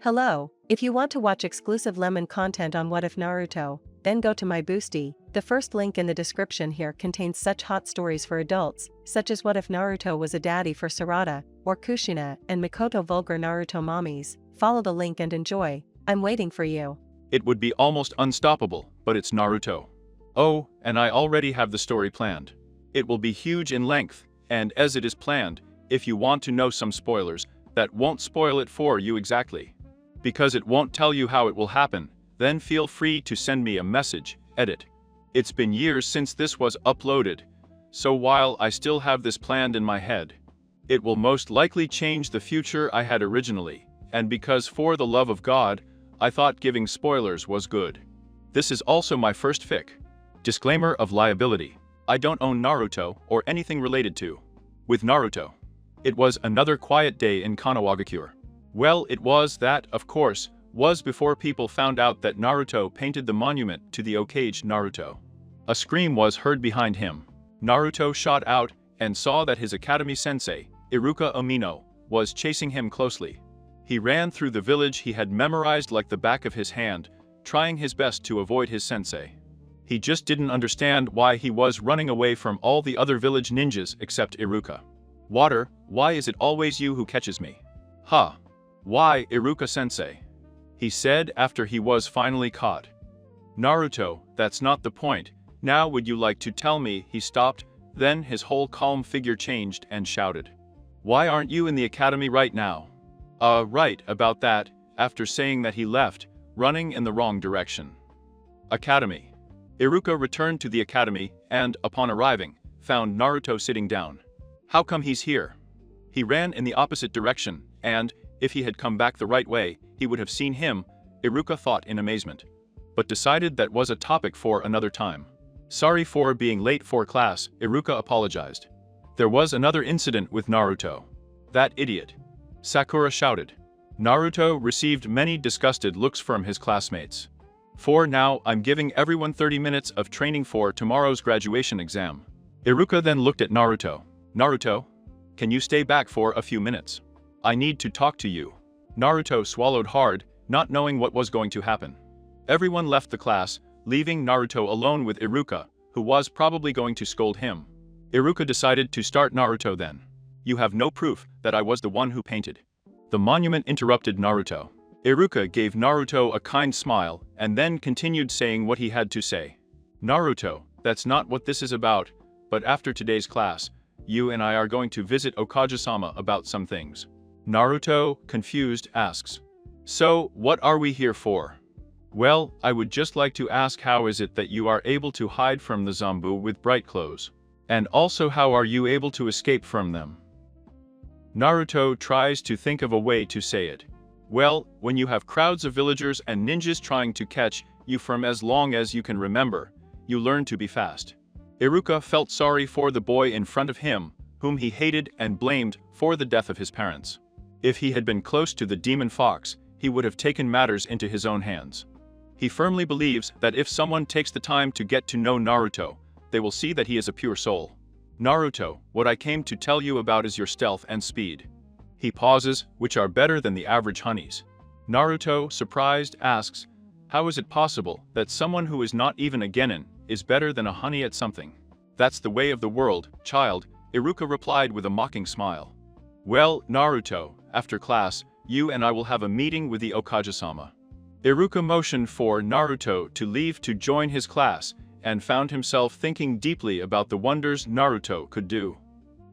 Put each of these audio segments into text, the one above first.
Hello, if you want to watch exclusive lemon content on What If Naruto, then go to my Boosty. The first link in the description here contains such hot stories for adults, such as What If Naruto was a daddy for Sarada, or Kushina and Mikoto vulgar Naruto mommies. Follow the link and enjoy. I'm waiting for you. It would be almost unstoppable, but it's Naruto. Oh, and I already have the story planned. It will be huge in length, and as it is planned, if you want to know some spoilers, that won't spoil it for you exactly. Because it won't tell you how it will happen, then feel free to send me a message, edit. It's been years since this was uploaded, so while I still have this planned in my head, it will most likely change the future I had originally, and because for the love of God, I thought giving spoilers was good. This is also my first fic. Disclaimer of liability. I don't own Naruto or anything related to. With Naruto. It was another quiet day in Kanawagakure. Well, it was that, of course, was before people found out that Naruto painted the monument to the Okage Naruto. A scream was heard behind him. Naruto shot out and saw that his academy sensei, Iruka Umino, was chasing him closely. He ran through the village he had memorized like the back of his hand, trying his best to avoid his sensei. He just didn't understand why he was running away from all the other village ninjas except Iruka. Water, why is it always you who catches me? Huh. Why, Iruka-sensei? He said after he was finally caught. Naruto, that's not the point. Now would you like to tell me? He stopped, then his whole calm figure changed and shouted. Why aren't you in the academy right now? Right about that, after saying that he left, running in the wrong direction. Academy. Iruka returned to the academy and, upon arriving, found Naruto sitting down. How come he's here? He ran in the opposite direction, and, if he had come back the right way, he would have seen him, Iruka thought in amazement. But decided that was a topic for another time. Sorry for being late for class, Iruka apologized. There was another incident with Naruto. That idiot. Sakura shouted. Naruto received many disgusted looks from his classmates. For now, I'm giving everyone 30 minutes of training for tomorrow's graduation exam. Iruka then looked at Naruto. Naruto, can you stay back for a few minutes? I need to talk to you. Naruto swallowed hard, not knowing what was going to happen. Everyone left the class, leaving Naruto alone with Iruka, who was probably going to scold him. Iruka decided to start Naruto then. You have no proof that I was the one who painted. The monument interrupted Naruto. Iruka gave Naruto a kind smile and then continued saying what he had to say. Naruto, that's not what this is about, but after today's class, you and I are going to visit Okage-sama about some things. Naruto, confused, asks. So, what are we here for? Well, I would just like to ask how is it that you are able to hide from the Zanbu with bright clothes? And also how are you able to escape from them? Naruto tries to think of a way to say it. Well, when you have crowds of villagers and ninjas trying to catch you from as long as you can remember, you learn to be fast. Iruka felt sorry for the boy in front of him, whom he hated and blamed for the death of his parents. If he had been close to the demon fox, he would have taken matters into his own hands. He firmly believes that if someone takes the time to get to know Naruto, they will see that he is a pure soul. Naruto, what I came to tell you about is your stealth and speed. He pauses, which are better than the average honeys. Naruto, surprised, asks, how is it possible that someone who is not even a genin is better than a honey at something? That's the way of the world, child, Iruka replied with a mocking smile. Well, Naruto, after class, you and I will have a meeting with the Okage-sama. Iruka motioned for Naruto to leave to join his class and found himself thinking deeply about the wonders Naruto could do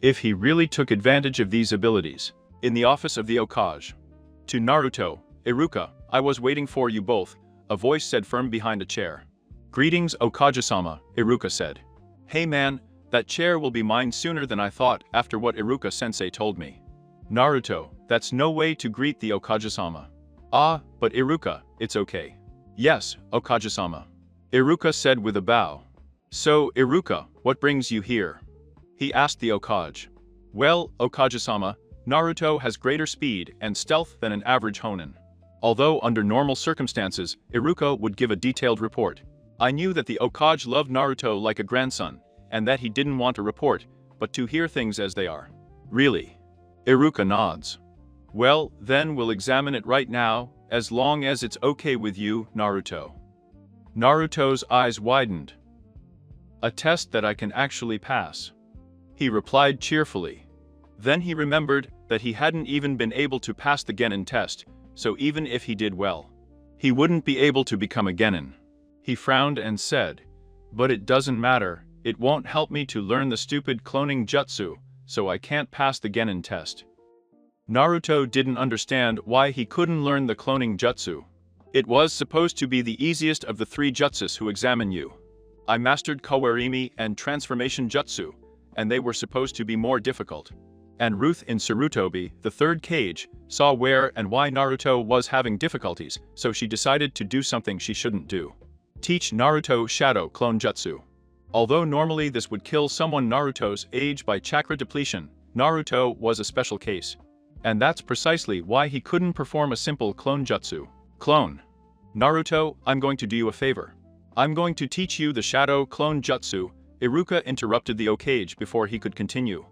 if he really took advantage of these abilities. In the office of the Okage. To Naruto, Iruka, I was waiting for you both, a voice said from behind a chair. Greetings, Okage-sama, Iruka said. Hey man, that chair will be mine sooner than I thought after what Iruka-sensei told me. Naruto, that's no way to greet the Okage-sama. Ah, but Iruka, it's okay. Yes, Okage-sama. Iruka said with a bow. So, Iruka, what brings you here? He asked the Okage. Well, Okage-sama, Naruto has greater speed and stealth than an average Honin. Although under normal circumstances, Iruka would give a detailed report. I knew that the Okage loved Naruto like a grandson, and that he didn't want a report, but to hear things as they are. Really? Iruka nods. Well, then we'll examine it right now, as long as it's okay with you, Naruto. Naruto's eyes widened. A test that I can actually pass, he replied cheerfully. Then he remembered that he hadn't even been able to pass the Genin test, so even if he did well, he wouldn't be able to become a Genin. He frowned and said, "But it doesn't matter, it won't help me to learn the stupid cloning jutsu, so I can't pass the Genin test." Naruto didn't understand why he couldn't learn the cloning jutsu. It was supposed to be the easiest of the 3 jutsus who examine you. I mastered Kawarimi and Transformation Jutsu, and they were supposed to be more difficult. And Ruth in Sarutobi, the 3rd cage, saw where and why Naruto was having difficulties, so she decided to do something she shouldn't do. Teach Naruto Shadow Clone Jutsu. Although normally this would kill someone Naruto's age by chakra depletion, Naruto was a special case. And that's precisely why he couldn't perform a simple clone jutsu. Clone. Naruto, I'm going to do you a favor. I'm going to teach you the Shadow Clone Jutsu. Iruka interrupted the Hokage before he could continue,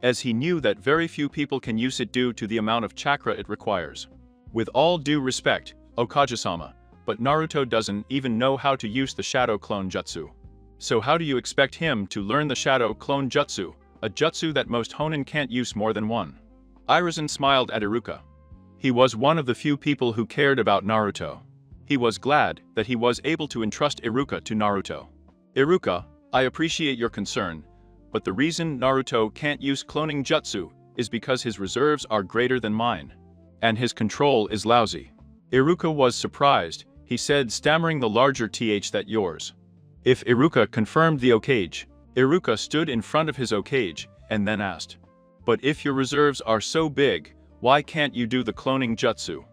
as he knew that very few people can use it due to the amount of chakra it requires. With all due respect, Okage-sama, but Naruto doesn't even know how to use the Shadow Clone Jutsu. So how do you expect him to learn the Shadow Clone Jutsu, a jutsu that most Honin can't use more than one? Hiruzen smiled at Iruka. He was one of the few people who cared about Naruto. He was glad that he was able to entrust Iruka to Naruto. Iruka, I appreciate your concern, but the reason Naruto can't use cloning jutsu is because his reserves are greater than mine, and his control is lousy. Iruka was surprised. He said, stammering the larger th that yours. If Iruka confirmed the Hokage, Iruka stood in front of his Hokage and then asked, "But if your reserves are so big, why can't you do the cloning jutsu?"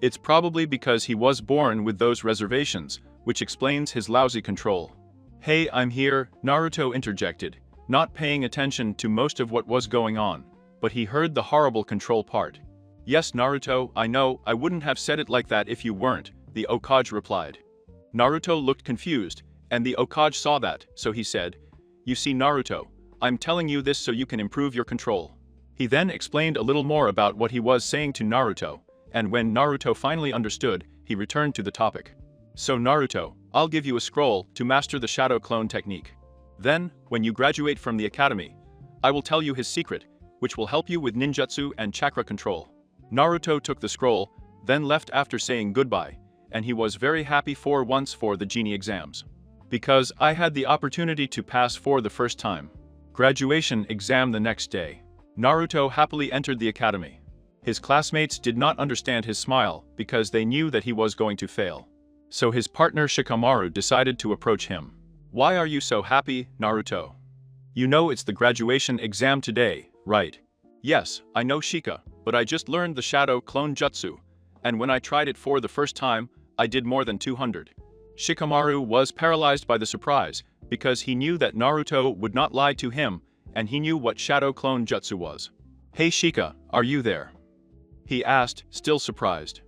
It's probably because he was born with those reservations, which explains his lousy control. Hey, I'm here, Naruto interjected, not paying attention to most of what was going on, but he heard the horrible control part. Yes, Naruto, I know, I wouldn't have said it like that if you weren't, the Hokage replied. Naruto looked confused, and the Hokage saw that, so he said, "You see, Naruto, I'm telling you this so you can improve your control." He then explained a little more about what he was saying to Naruto, and when Naruto finally understood, he returned to the topic. So Naruto, I'll give you a scroll to master the Shadow Clone technique. Then, when you graduate from the academy, I will tell you his secret, which will help you with ninjutsu and chakra control. Naruto took the scroll, then left after saying goodbye, and he was very happy for once for the genie exams. Because I had the opportunity to pass for the first time. Graduation exam the next day. Naruto happily entered the academy. His classmates did not understand his smile because they knew that he was going to fail. So his partner Shikamaru decided to approach him. Why are you so happy, Naruto? You know it's the graduation exam today, right? Yes, I know Shika, but I just learned the Shadow Clone Jutsu, and when I tried it for the first time, I did more than 200. Shikamaru was paralyzed by the surprise, because he knew that Naruto would not lie to him, and he knew what Shadow Clone Jutsu was. Hey Shika, are you there? He asked, still surprised.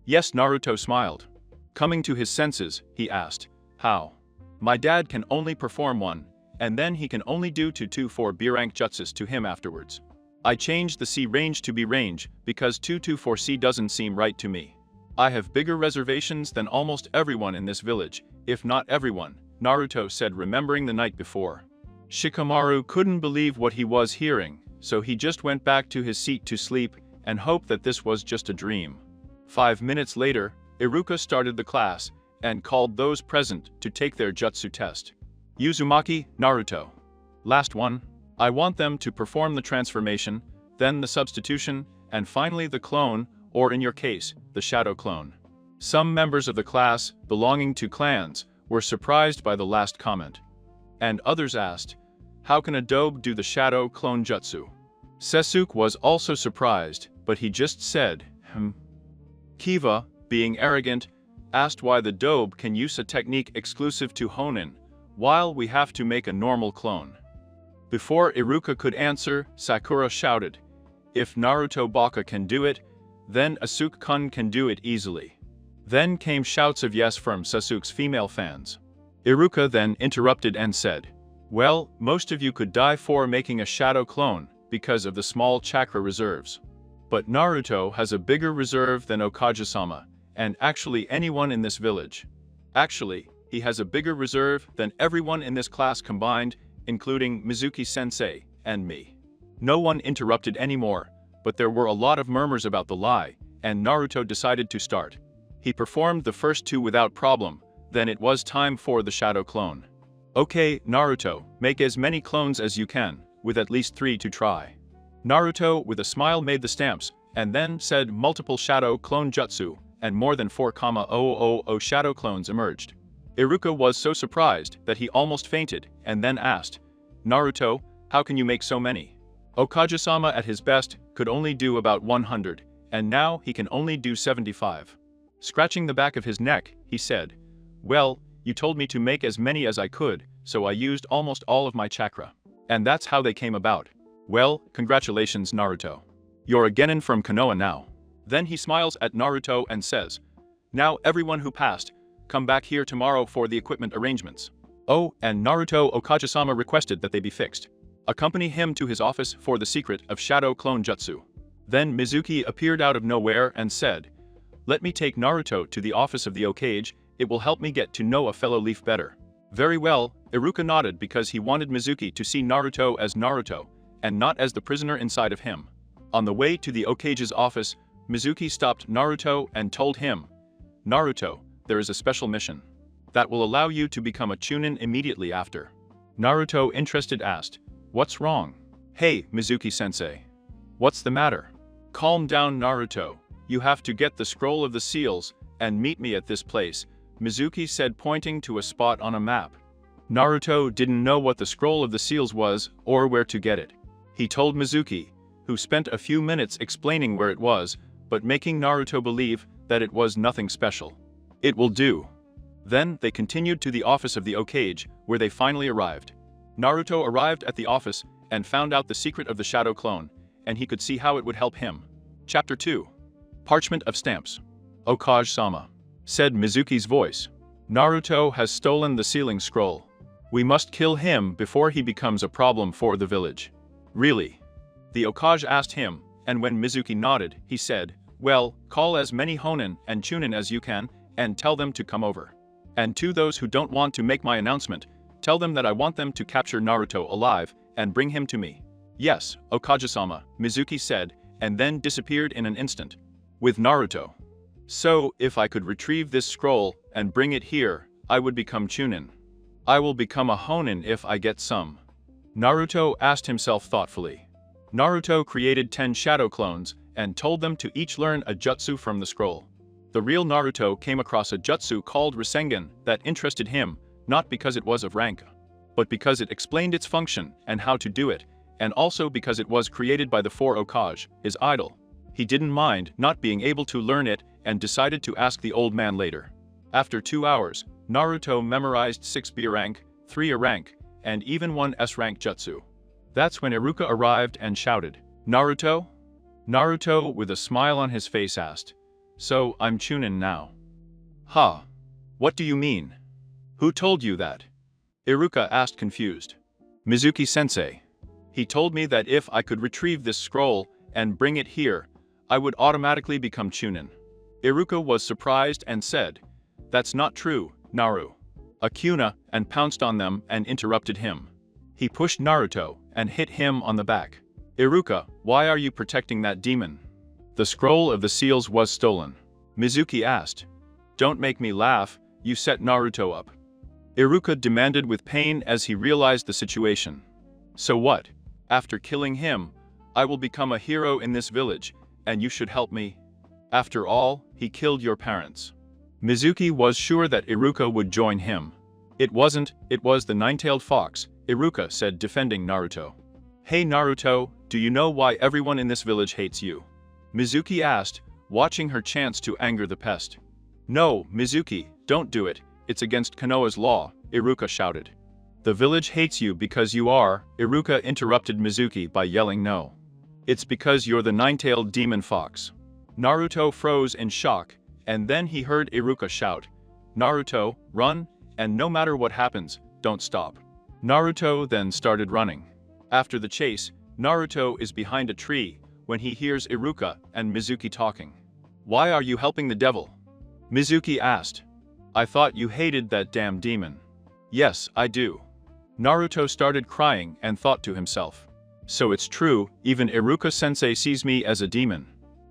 Yes, Naruto smiled. Coming to his senses, he asked, how? My dad can only perform one, and then he can only do 2 4 B-rank jutsus to him afterwards. I changed the C range to B range because 2 4 C doesn't seem right to me. I have bigger reservations than almost everyone in this village, if not everyone, Naruto said, remembering the night before. Shikamaru couldn't believe what he was hearing, so he just went back to his seat to sleep and hoped that this was just a dream. 5 minutes later, Iruka started the class and called those present to take their jutsu test. Uzumaki, Naruto. Last one. I want them to perform the transformation, then the substitution, and finally the clone, or in your case, the shadow clone. Some members of the class, belonging to clans, were surprised by the last comment. And others asked, how can a dobe do the shadow clone jutsu? Sasuke was also surprised, but he just said, Kiva, being arrogant, asked why the dobe can use a technique exclusive to Honin, while we have to make a normal clone. Before Iruka could answer, Sakura shouted, if Naruto Baka can do it, then Asuke-kun can do it easily. Then came shouts of yes from Sasuke's female fans. Iruka then interrupted and said, well, most of you could die for making a shadow clone because of the small chakra reserves. But Naruto has a bigger reserve than Okage-sama, and actually anyone in this village. Actually, he has a bigger reserve than everyone in this class combined, including Mizuki-sensei and me. No one interrupted anymore, but there were a lot of murmurs about the lie, and Naruto decided to start. He performed the first two without problem, then it was time for the shadow clone. Okay, Naruto, make as many clones as you can, with at least 3 to try. Naruto, with a smile, made the stamps, and then said multiple shadow clone jutsu, and more than 4,000 shadow clones emerged. Iruka was so surprised that he almost fainted, and then asked, Naruto, how can you make so many? Okage-sama at his best could only do about 100, and now he can only do 75. Scratching the back of his neck, he said, well, you told me to make as many as I could, so I used almost all of my chakra. And that's how they came about. Well, congratulations, Naruto. You're a genin from Konoha now. Then he smiles at Naruto and says, now everyone who passed, come back here tomorrow for the equipment arrangements. Oh, and Naruto Okage-sama requested that they be fixed. Accompany him to his office for the secret of Shadow Clone Jutsu. Then Mizuki appeared out of nowhere and said, let me take Naruto to the office of the Okage, it will help me get to know a fellow leaf better. Very well, Iruka nodded because he wanted Mizuki to see Naruto as Naruto, and not as the prisoner inside of him. On the way to the Okage's office, Mizuki stopped Naruto and told him, Naruto, there is a special mission that will allow you to become a Chunin immediately after. Naruto, interested, asked, what's wrong? Hey, Mizuki-sensei. What's the matter? Calm down, Naruto. You have to get the scroll of the seals and meet me at this place, Mizuki said, pointing to a spot on a map. Naruto didn't know what the scroll of the seals was or where to get it. He told Mizuki, who spent a few minutes explaining where it was, but making Naruto believe that it was nothing special. It will do. Then they continued to the office of the Okage, where they finally arrived. Naruto arrived at the office and found out the secret of the Shadow Clone, and he could see how it would help him. Chapter 2. Parchment of Stamps. Okage-sama, said Mizuki's voice. Naruto has stolen the sealing scroll. We must kill him before he becomes a problem for the village. Really? The Okage asked him, and when Mizuki nodded, he said, well, call as many Honin and Chunin as you can, and tell them to come over. And to those who don't want to make my announcement, tell them that I want them to capture Naruto alive and bring him to me. Yes, Okage-sama, Mizuki said, and then disappeared in an instant. With Naruto. So, if I could retrieve this scroll and bring it here, I would become Chunin. I will become a Honin if I get some. Naruto asked himself thoughtfully. Naruto created 10 shadow clones and told them to each learn a jutsu from the scroll. The real Naruto came across a jutsu called Rasengan that interested him, not because it was of rank, but because it explained its function and how to do it, and also because it was created by the 4 Okage, his idol. He didn't mind not being able to learn it and decided to ask the old man later. After 2 hours, Naruto memorized 6 B rank, 3 A rank, and even 1 S rank jutsu. That's when Iruka arrived and shouted, Naruto? Naruto, with a smile on his face, asked, so I'm Chunin now. Huh? What do you mean? Who told you that? Iruka asked, confused. Mizuki-sensei. He told me that if I could retrieve this scroll and bring it here, I would automatically become Chunin. Iruka was surprised and said, that's not true, Naru. Akuna, and pounced on them and interrupted him. He pushed Naruto and hit him on the back. Iruka, why are you protecting that demon? The scroll of the seals was stolen. Mizuki asked. Don't make me laugh, you set Naruto up. Iruka demanded with pain as he realized the situation. So what? After killing him, I will become a hero in this village, and you should help me. After all, he killed your parents. Mizuki was sure that Iruka would join him. It wasn't, it was the nine-tailed fox, Iruka said, defending Naruto. Hey Naruto, do you know why everyone in this village hates you? Mizuki asked, watching her chance to anger the pest. No, Mizuki, don't do it, it's against Konoha's law, Iruka shouted. The village hates you because you are, Iruka interrupted Mizuki by yelling no. It's because you're the nine-tailed demon fox. Naruto froze in shock, and then he heard Iruka shout, Naruto, run, and no matter what happens, don't stop. Naruto then started running. After the chase, Naruto is behind a tree when he hears Iruka and Mizuki talking. Why are you helping the devil? Mizuki asked. I thought you hated that damn demon. Yes, I do. Naruto started crying and thought to himself. So it's true, even Iruka-sensei sees me as a demon.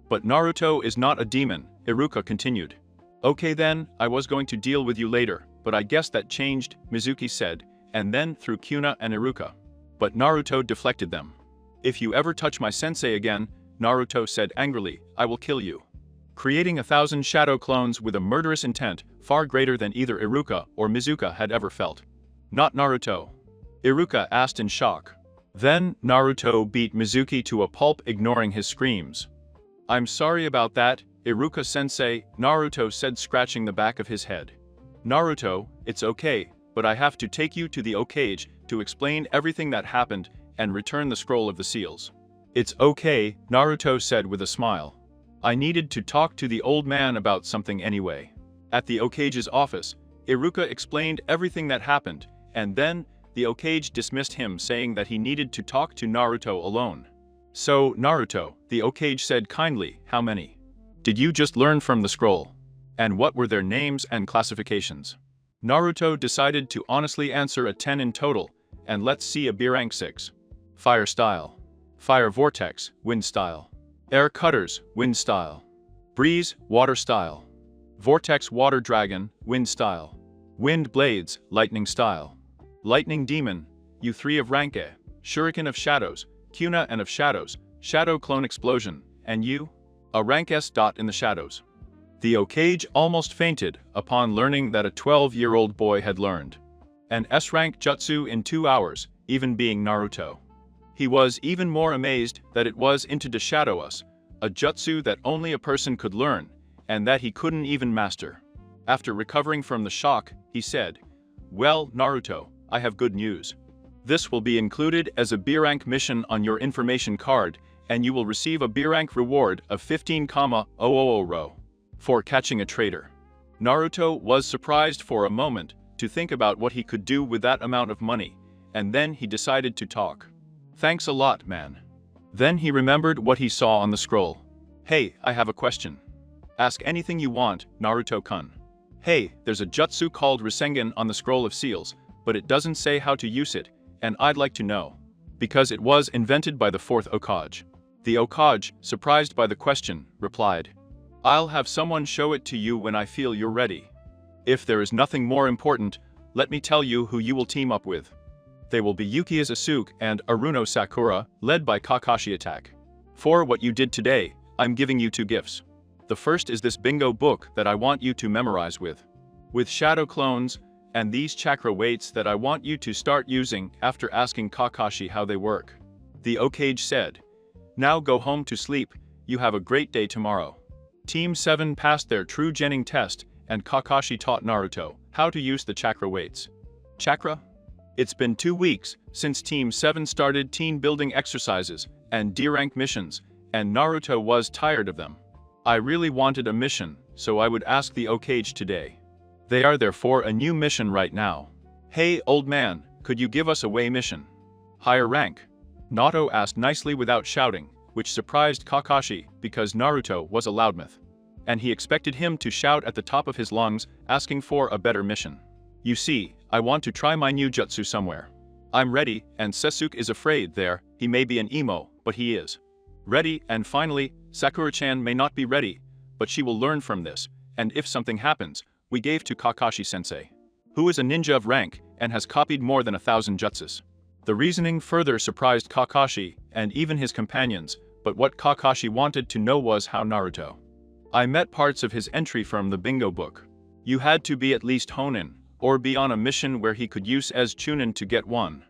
But Naruto is not a demon, Iruka continued. Okay then, I was going to deal with you later, but I guess that changed, Mizuki said, and then threw Kushina and Iruka. But Naruto deflected them. If you ever touch my sensei again, Naruto said angrily, I will kill you. Creating 1,000 shadow clones with a murderous intent far greater than either Iruka or Mizuki had ever felt. Not Naruto. Iruka asked in shock. Then, Naruto beat Mizuki to a pulp, ignoring his screams. I'm sorry about that, Iruka-sensei, Naruto said, scratching the back of his head. Naruto, it's okay, but I have to take you to the Okage to explain everything that happened and return the scroll of the seals. It's okay, Naruto said with a smile. I needed to talk to the old man about something anyway. At the Okage's office, Iruka explained everything that happened, and then, the Okage dismissed him, saying that he needed to talk to Naruto alone. So, Naruto, the Okage said kindly, how many did you just learn from the scroll? And what were their names and classifications? Naruto decided to honestly answer a 10 in total, and let's see a B rank 6. Fire style. Fire vortex, wind style. Air cutters, wind style. Breeze, water style. Vortex water dragon, wind style. Wind blades, lightning style. Lightning demon, U3 of rank A. Shuriken of shadows, Kushina and of shadows, shadow clone explosion, and you? A rank S. In the shadows. The Okage almost fainted upon learning that a 12-year-old boy had learned an S-rank jutsu in 2 hours, even being Naruto. He was even more amazed that it was into the shadow us, a jutsu that only a person could learn, and that he couldn't even master. After recovering from the shock, he said, Well, Naruto, I have good news. This will be included as a B-rank mission on your information card, and you will receive a B-rank reward of 15,000 ro for catching a traitor. Naruto was surprised for a moment to think about what he could do with that amount of money, and then he decided to talk. Thanks a lot, man. Then he remembered what he saw on the scroll. Hey, I have a question. Ask anything you want, Naruto-kun. Hey, there's a jutsu called Rasengan on the scroll of seals, but it doesn't say how to use it, and I'd like to know. Because it was invented by the 4th Okage. The Okage, surprised by the question, replied, I'll have someone show it to you when I feel you're ready. If there is nothing more important, let me tell you who you will team up with. They will be Yukiya Sasuke and Aruno Sakura, led by Kakashi Attack. For what you did today, I'm giving you 2 gifts. The first is this bingo book that I want you to memorize with shadow clones, and these chakra weights that I want you to start using after asking Kakashi how they work. The Okage said, Now go home to sleep, you have a great day tomorrow. Team 7 passed their true Genin test, and Kakashi taught Naruto how to use the chakra weights. Chakra? It's been 2 weeks since Team 7 started team building exercises and D-rank missions, and Naruto was tired of them. I really wanted a mission, so I would ask the Okage today. They are there for a new mission right now. Hey, old man, could you give us a way mission? Higher rank? Naruto asked nicely without shouting, which surprised Kakashi because Naruto was a loudmouth. And he expected him to shout at the top of his lungs, asking for a better mission. You see, I want to try my new jutsu somewhere. I'm ready, and Sasuke is afraid there, he may be an emo, but he is ready, and finally, Sakura-chan may not be ready, but she will learn from this, and if something happens, we gave to Kakashi-sensei, who is a ninja of rank and has copied more than 1,000 jutsus. The reasoning further surprised Kakashi and even his companions, but what Kakashi wanted to know was how Naruto. I met parts of his entry from the bingo book. You had to be at least Honin, or be on a mission where he could use as Chunin to get one.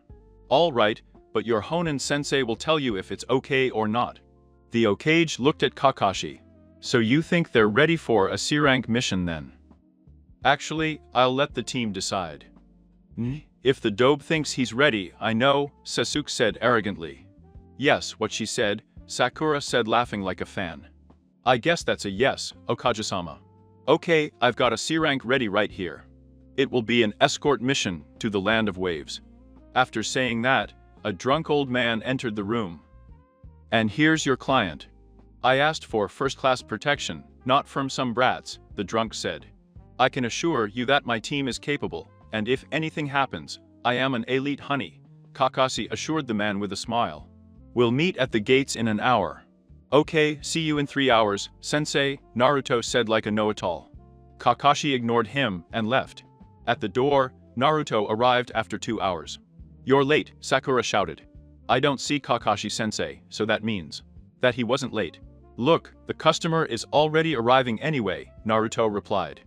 All right, but your Honin-sensei will tell you if it's okay or not. The Okage looked at Kakashi. So you think they're ready for a C-rank mission then? Actually, I'll let the team decide. If the dope thinks he's ready, I know, Sasuke said arrogantly. Yes, what she said, Sakura said laughing like a fan. I guess that's a yes, Okage-sama. Okay, I've got a C-rank ready right here. It will be an escort mission to the Land of Waves. After saying that, a drunk old man entered the room. And here's your client. I asked for first-class protection, not from some brats, the drunk said. I can assure you that my team is capable, and if anything happens, I am an elite honey, Kakashi assured the man with a smile. We'll meet at the gates in an hour. Okay, see you in 3 hours, sensei, Naruto said like a know-it-all. Kakashi ignored him and left. At the door, Naruto arrived after 2 hours. You're late, Sakura shouted. I don't see Kakashi-sensei, so that means that he wasn't late. Look, the customer is already arriving anyway, Naruto replied.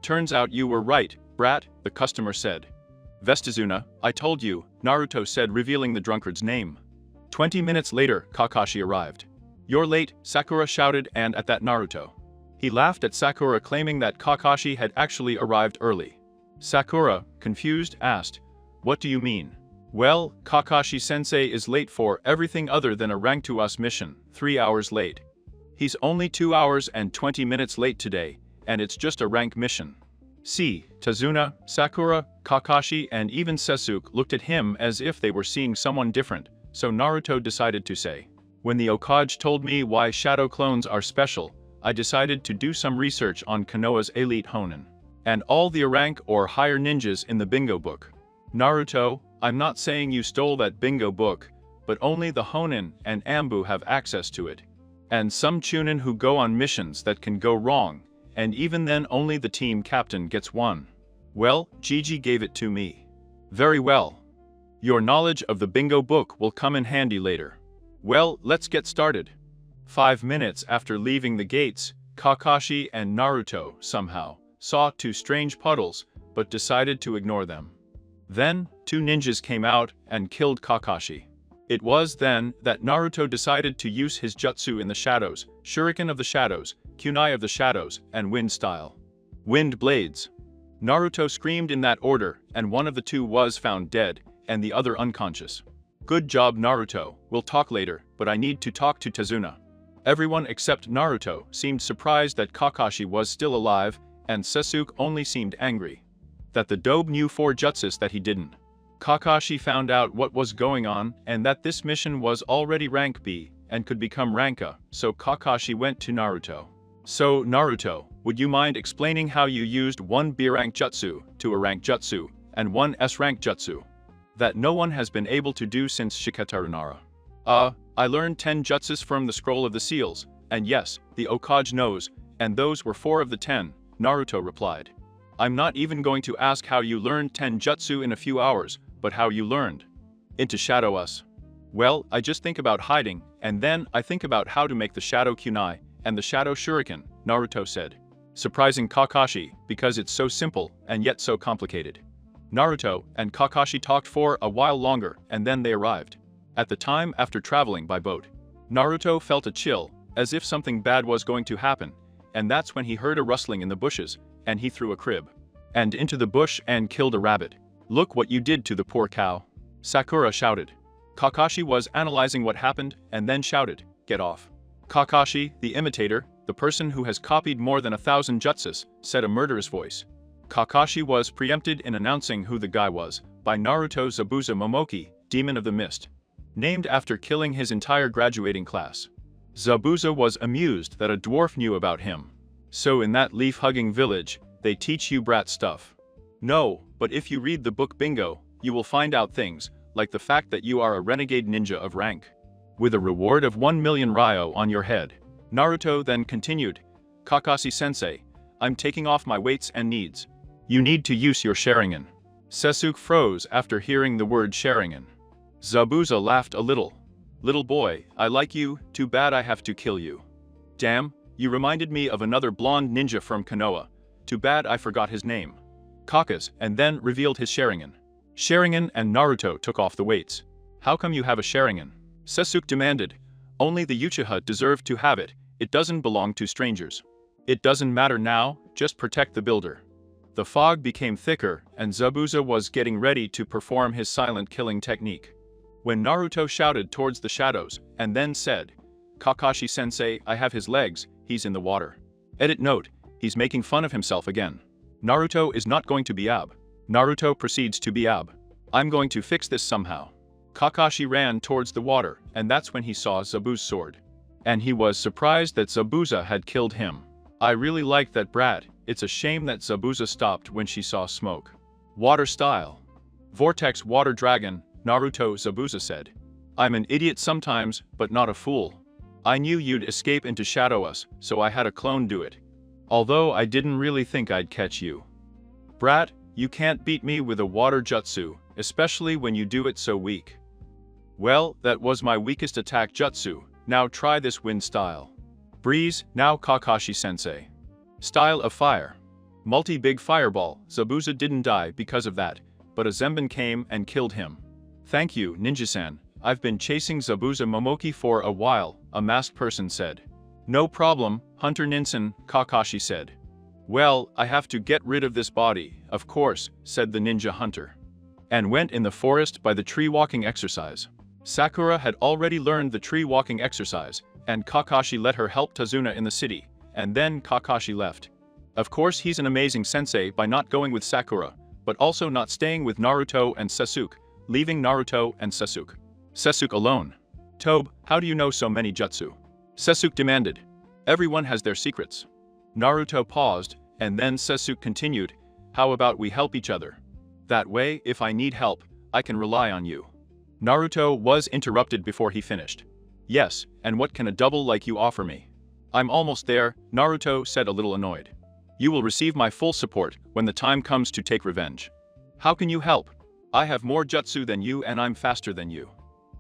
Turns out you were right, brat, the customer said. Vestizuna, I told you, Naruto said, revealing the drunkard's name. 20 minutes later, Kakashi arrived. You're late, Sakura shouted, and at that Naruto. He laughed at Sakura, claiming that Kakashi had actually arrived early. Sakura, confused, asked, What do you mean? Well, Kakashi-sensei is late for everything other than a rank to us mission, 3 hours late. He's only 2 hours and 20 minutes late today, and it's just a rank mission. See, Tazuna, Sakura, Kakashi, and even Sasuke looked at him as if they were seeing someone different, so Naruto decided to say, When the Hokage told me why shadow clones are special, I decided to do some research on Konoha's elite Honin, and all the rank or higher ninjas in the bingo book. Naruto, I'm not saying you stole that bingo book, but only the Honin and Ambu have access to it. And some Chunin who go on missions that can go wrong, and even then only the team captain gets one. Well, Gigi gave it to me. Very well. Your knowledge of the bingo book will come in handy later. Well, let's get started. 5 minutes after leaving the gates, Kakashi and Naruto somehow saw 2 strange puddles, but decided to ignore them. Then, 2 ninjas came out and killed Kakashi. It was then that Naruto decided to use his jutsu in the shadows, Shuriken of the Shadows, Kunai of the Shadows, and Wind style. Wind blades. Naruto screamed in that order, and one of the 2 was found dead, and the other unconscious. Good job, Naruto, we'll talk later, but I need to talk to Tazuna. Everyone except Naruto seemed surprised that Kakashi was still alive, and Sasuke only seemed angry that the dobe knew 4 jutsus that he didn't. Kakashi found out what was going on and that this mission was already rank B and could become rank A, so Kakashi went to Naruto. So, Naruto, would you mind explaining how you used 1 B rank jutsu to a rank jutsu and 1 S rank jutsu that no one has been able to do since Shikataru Nara? I learned 10 jutsus from the Scroll of the Seals, and yes, the Hokage knows, and those were 4 of the 10, Naruto replied. I'm not even going to ask how you learned 10 jutsu in a few hours, but how you learned into shadow us. Well, I just think about hiding, and then I think about how to make the shadow kunai and the shadow shuriken, Naruto said, surprising Kakashi because it's so simple and yet so complicated. Naruto and Kakashi talked for a while longer, and then they arrived. At the time after traveling by boat, Naruto felt a chill, as if something bad was going to happen, and that's when he heard a rustling in the bushes, and he threw a crib and into the bush and killed a rabbit. Look what you did to the poor cow, Sakura shouted. Kakashi was analyzing what happened and then shouted, Get off. Kakashi, the imitator, the person who has copied more than 1,000 jutsus, said a murderous voice. Kakashi was preempted in announcing who the guy was by Naruto Zabuza Momoki, Demon of the Mist, named after killing his entire graduating class. Zabuza was amused that a dwarf knew about him. So in that leaf-hugging village, they teach you brat stuff. No, but if you read the book Bingo, you will find out things, like the fact that you are a renegade ninja of rank, with a reward of 1 million ryo on your head. Naruto then continued, Kakashi-sensei, I'm taking off my weights and needs. You need to use your Sharingan. Sasuke froze after hearing the word Sharingan. Zabuza laughed a little. Little boy, I like you, too bad I have to kill you. Damn, you reminded me of another blonde ninja from Konoha. Too bad I forgot his name. Kakas, and then revealed his Sharingan. Sharingan and Naruto took off the weights. How come you have a Sharingan? Sasuke demanded. Only the Uchiha deserve to have it, it doesn't belong to strangers. It doesn't matter now, just protect the builder. The fog became thicker, and Zabuza was getting ready to perform his silent killing technique, when Naruto shouted towards the shadows, and then said, Kakashi-sensei, I have his legs, he's in the water. Edit note, he's making fun of himself again. Naruto is not going to be ab. Naruto proceeds to be ab. I'm going to fix this somehow. Kakashi ran towards the water, and that's when he saw Zabuza's sword. And he was surprised that Zabuza had killed him. I really liked that brat, It's a shame that Zabuza stopped when she saw smoke. Water style. Vortex Water Dragon, Naruto, Zabuza said. I'm an idiot sometimes, but not a fool. I knew you'd escape into Shadow Us, so I had a clone do it. Although I didn't really think I'd catch you. Brat, you can't beat me with a water jutsu, especially when you do it so weak. Well, that was my weakest attack jutsu, now try this wind style. Breeze, now Kakashi-sensei. Style of fire. Multi-big fireball, Zabuza didn't die because of that, but a Zenban came and killed him. Thank you, Ninja-san, I've been chasing Zabuza Momoki for a while, a masked person said. No problem, Hunter Ninsen, Kakashi said. Well, I have to get rid of this body, of course, said the ninja hunter. And went in the forest by the tree walking exercise. Sakura had already learned the tree walking exercise, and Kakashi let her help Tazuna in the city, and then Kakashi left. Of course he's an amazing sensei by not going with Sakura, but also not staying with Naruto and Sasuke, leaving Naruto and Sasuke. Sasuke alone. Tobe, how do you know so many jutsu? Sasuke demanded. Everyone has their secrets. Naruto paused, and then Sasuke continued, how about we help each other? That way, if I need help, I can rely on you. Naruto was interrupted before he finished. Yes, and what can a double like you offer me? I'm almost there, Naruto said a little annoyed. You will receive my full support when the time comes to take revenge. How can you help? I have more jutsu than you and I'm faster than you.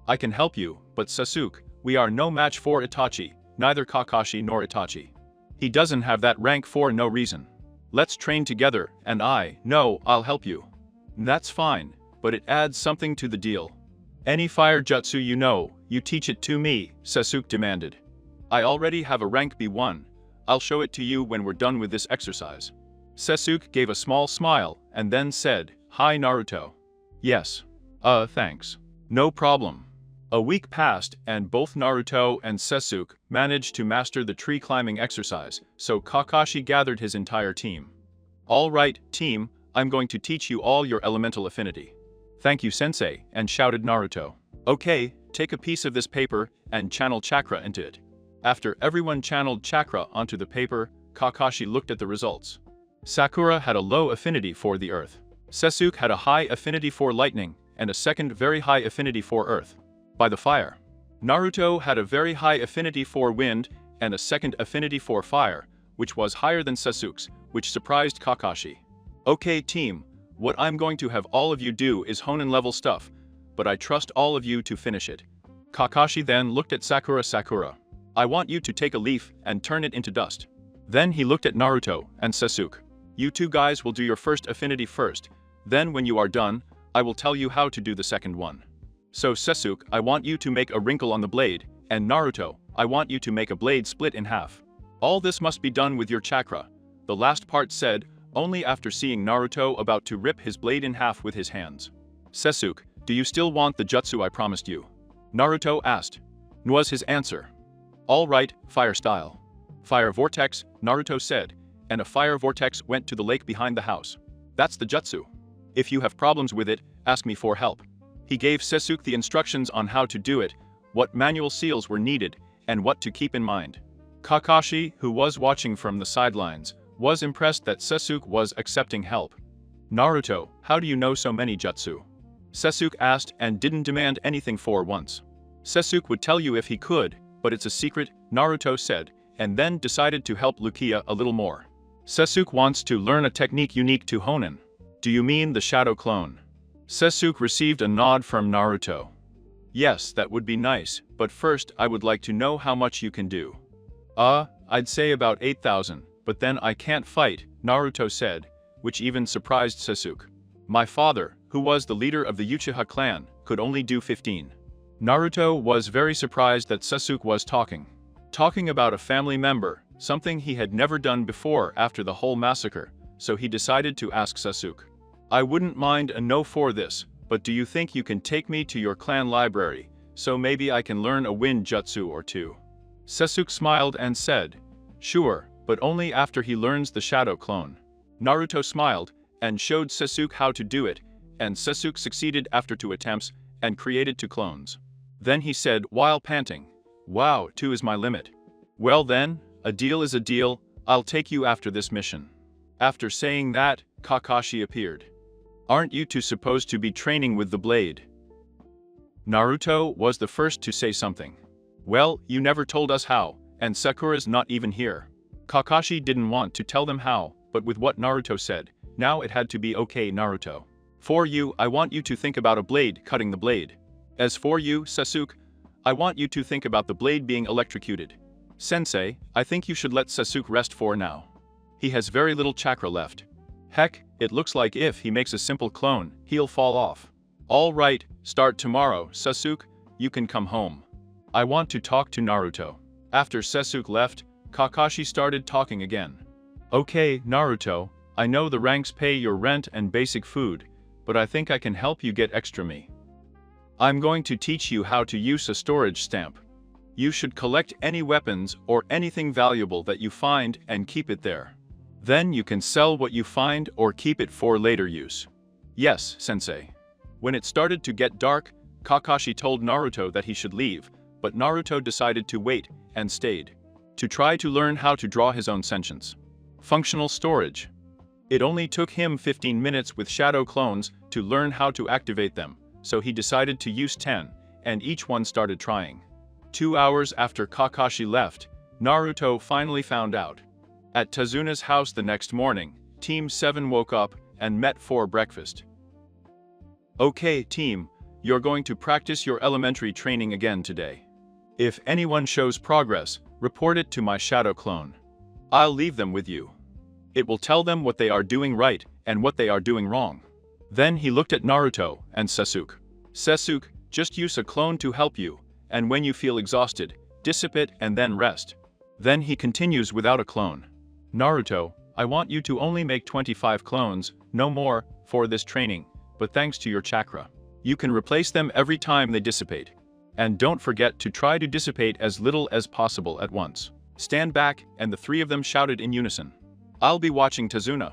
I can help you, but Sasuke, we are no match for Itachi, neither Kakashi nor Itachi. He doesn't have that rank for no reason. Let's train together, and I'll help you. That's fine, but it adds something to the deal. Any fire jutsu you teach it to me, Sasuke demanded. I already have a rank B1. I'll show it to you when we're done with this exercise. Sasuke gave a small smile and then said, Hi Naruto. Yes. Thanks. No problem. A week passed and both Naruto and Sasuke managed to master the tree climbing exercise, so Kakashi gathered his entire team. All right, team, I'm going to teach you all your elemental affinity. Thank you, sensei, and shouted Naruto. Okay, take a piece of this paper and channel chakra into it. After everyone channeled chakra onto the paper, Kakashi looked at the results. Sakura had a low affinity for the earth. Sasuke had a high affinity for lightning, and a second very high affinity for earth. By the fire. Naruto had a very high affinity for wind, and a second affinity for fire, which was higher than Sasuke's, which surprised Kakashi. Okay team, what I'm going to have all of you do is Honen level stuff, but I trust all of you to finish it. Kakashi then looked at Sakura. I want you to take a leaf and turn it into dust. Then he looked at Naruto and Sasuke. You two guys will do your first affinity first, then when you are done, I will tell you how to do the second one. So Sasuke, I want you to make a wrinkle on the blade, and Naruto, I want you to make a blade split in half. All this must be done with your chakra. The last part said, only after seeing Naruto about to rip his blade in half with his hands. Sasuke, do you still want the jutsu I promised you? Naruto asked. Was his answer. All right, fire style. Fire vortex, Naruto said, and a fire vortex went to the lake behind the house. That's the jutsu. If you have problems with it, ask me for help. He gave Sasuke the instructions on how to do it, what manual seals were needed, and what to keep in mind. Kakashi, who was watching from the sidelines, was impressed that Sasuke was accepting help. Naruto, how do you know so many jutsu? Sasuke asked and didn't demand anything for once. Sasuke would tell you if he could, but it's a secret, Naruto said, and then decided to help Lukia a little more. Sasuke wants to learn a technique unique to Honen. Do you mean the shadow clone? Sasuke received a nod from Naruto. Yes, that would be nice, but first I would like to know how much you can do. I'd say about 8,000, but then I can't fight, Naruto said, which even surprised Sasuke. My father, who was the leader of the Uchiha clan, could only do 15. Naruto was very surprised that Sasuke was talking about a family member, something he had never done before after the whole massacre, so he decided to ask Sasuke. I wouldn't mind a no for this, but do you think you can take me to your clan library, so maybe I can learn a wind jutsu or two? Sasuke smiled and said, sure, but only after he learns the shadow clone. Naruto smiled and showed Sasuke how to do it, and Sasuke succeeded after 2 attempts and created 2 clones. Then he said while panting, wow, 2 is my limit. Well then, a deal is a deal, I'll take you after this mission. After saying that, Kakashi appeared. Aren't you two supposed to be training with the blade? Naruto was the first to say something. Well, you never told us how, and Sakura's not even here. Kakashi didn't want to tell them how, but with what Naruto said, now it had to be okay. Naruto. For you, I want you to think about a blade cutting the blade. As for you, Sasuke, I want you to think about the blade being electrocuted. Sensei, I think you should let Sasuke rest for now. He has very little chakra left. Heck, it looks like if he makes a simple clone, he'll fall off. All right, start tomorrow, Sasuke, you can come home. I want to talk to Naruto. After Sasuke left, Kakashi started talking again. Okay, Naruto, I know the ranks pay your rent and basic food, but I think I can help you get extra me. I'm going to teach you how to use a storage stamp. You should collect any weapons or anything valuable that you find and keep it there. Then you can sell what you find or keep it for later use. Yes, Sensei. When it started to get dark, Kakashi told Naruto that he should leave, but Naruto decided to wait and stayed. To try to learn how to draw his own sentience. Functional storage. It only took him 15 minutes with shadow clones to learn how to activate them, so he decided to use 10, and each one started trying. 2 hours after Kakashi left, Naruto finally found out. At Tazuna's house the next morning, Team 7 woke up and met for breakfast. Okay, team, you're going to practice your elementary training again today. If anyone shows progress, report it to my shadow clone. I'll leave them with you. It will tell them what they are doing right and what they are doing wrong. Then he looked at Naruto and Sasuke. Sasuke, just use a clone to help you, and when you feel exhausted, dissipate and then rest. Then he continues without a clone. Naruto, I want you to only make 25 clones, no more, for this training, but thanks to your chakra, you can replace them every time they dissipate. And don't forget to try to dissipate as little as possible at once. Stand back, and the three of them shouted in unison. I'll be watching Tazuna.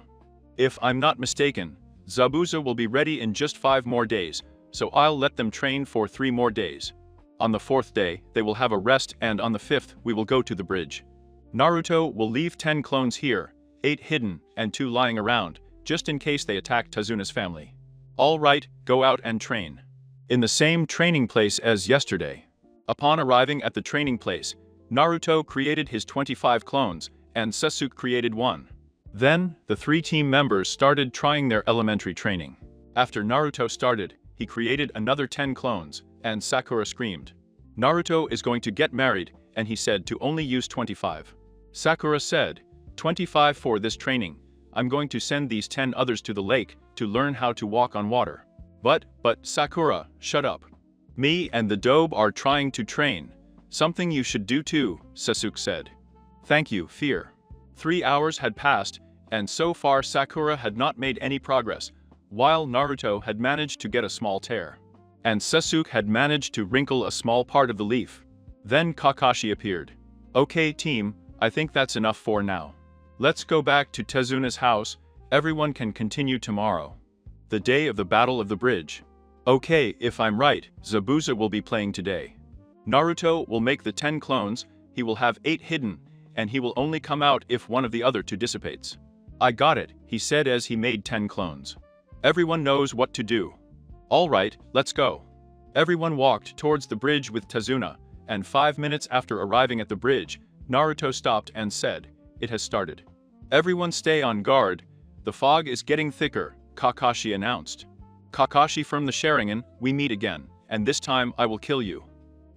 If I'm not mistaken, Zabuza will be ready in just 5 more days, so I'll let them train for 3 more days. On the 4th day, they will have a rest, and on the 5th, we will go to the bridge. Naruto will leave 10 clones here, 8 hidden and 2 lying around, just in case they attack Tazuna's family. All right, go out and train. In the same training place as yesterday. Upon arriving at the training place, Naruto created his 25 clones, and Sasuke created 1. Then, the 3 team members started trying their elementary training. After Naruto started, he created another 10 clones, and Sakura screamed. Naruto is going to get married, and he said to only use 25. Sakura said, 25 for this training. I'm going to send these 10 others to the lake to learn how to walk on water. But Sakura, shut up. Me and the Dobe are trying to train. Something you should do too, Sasuke said. Thank you, Fear. 3 hours had passed, and so far Sakura had not made any progress, while Naruto had managed to get a small tear. And Sasuke had managed to wrinkle a small part of the leaf. Then Kakashi appeared. Okay team, I think that's enough for now. Let's go back to Tezuna's house, everyone can continue tomorrow. The day of the Battle of the Bridge. Okay, if I'm right, Zabuza will be playing today. Naruto will make the 10 clones, he will have 8 hidden, and he will only come out if one of the other 2 dissipates. I got it, he said as he made 10 clones. Everyone knows what to do. All right, let's go. Everyone walked towards the bridge with Tazuna, and 5 minutes after arriving at the bridge, Naruto stopped and said, "It has started. Everyone stay on guard, the fog is getting thicker," Kakashi announced. Kakashi from the Sharingan, we meet again, and this time I will kill you.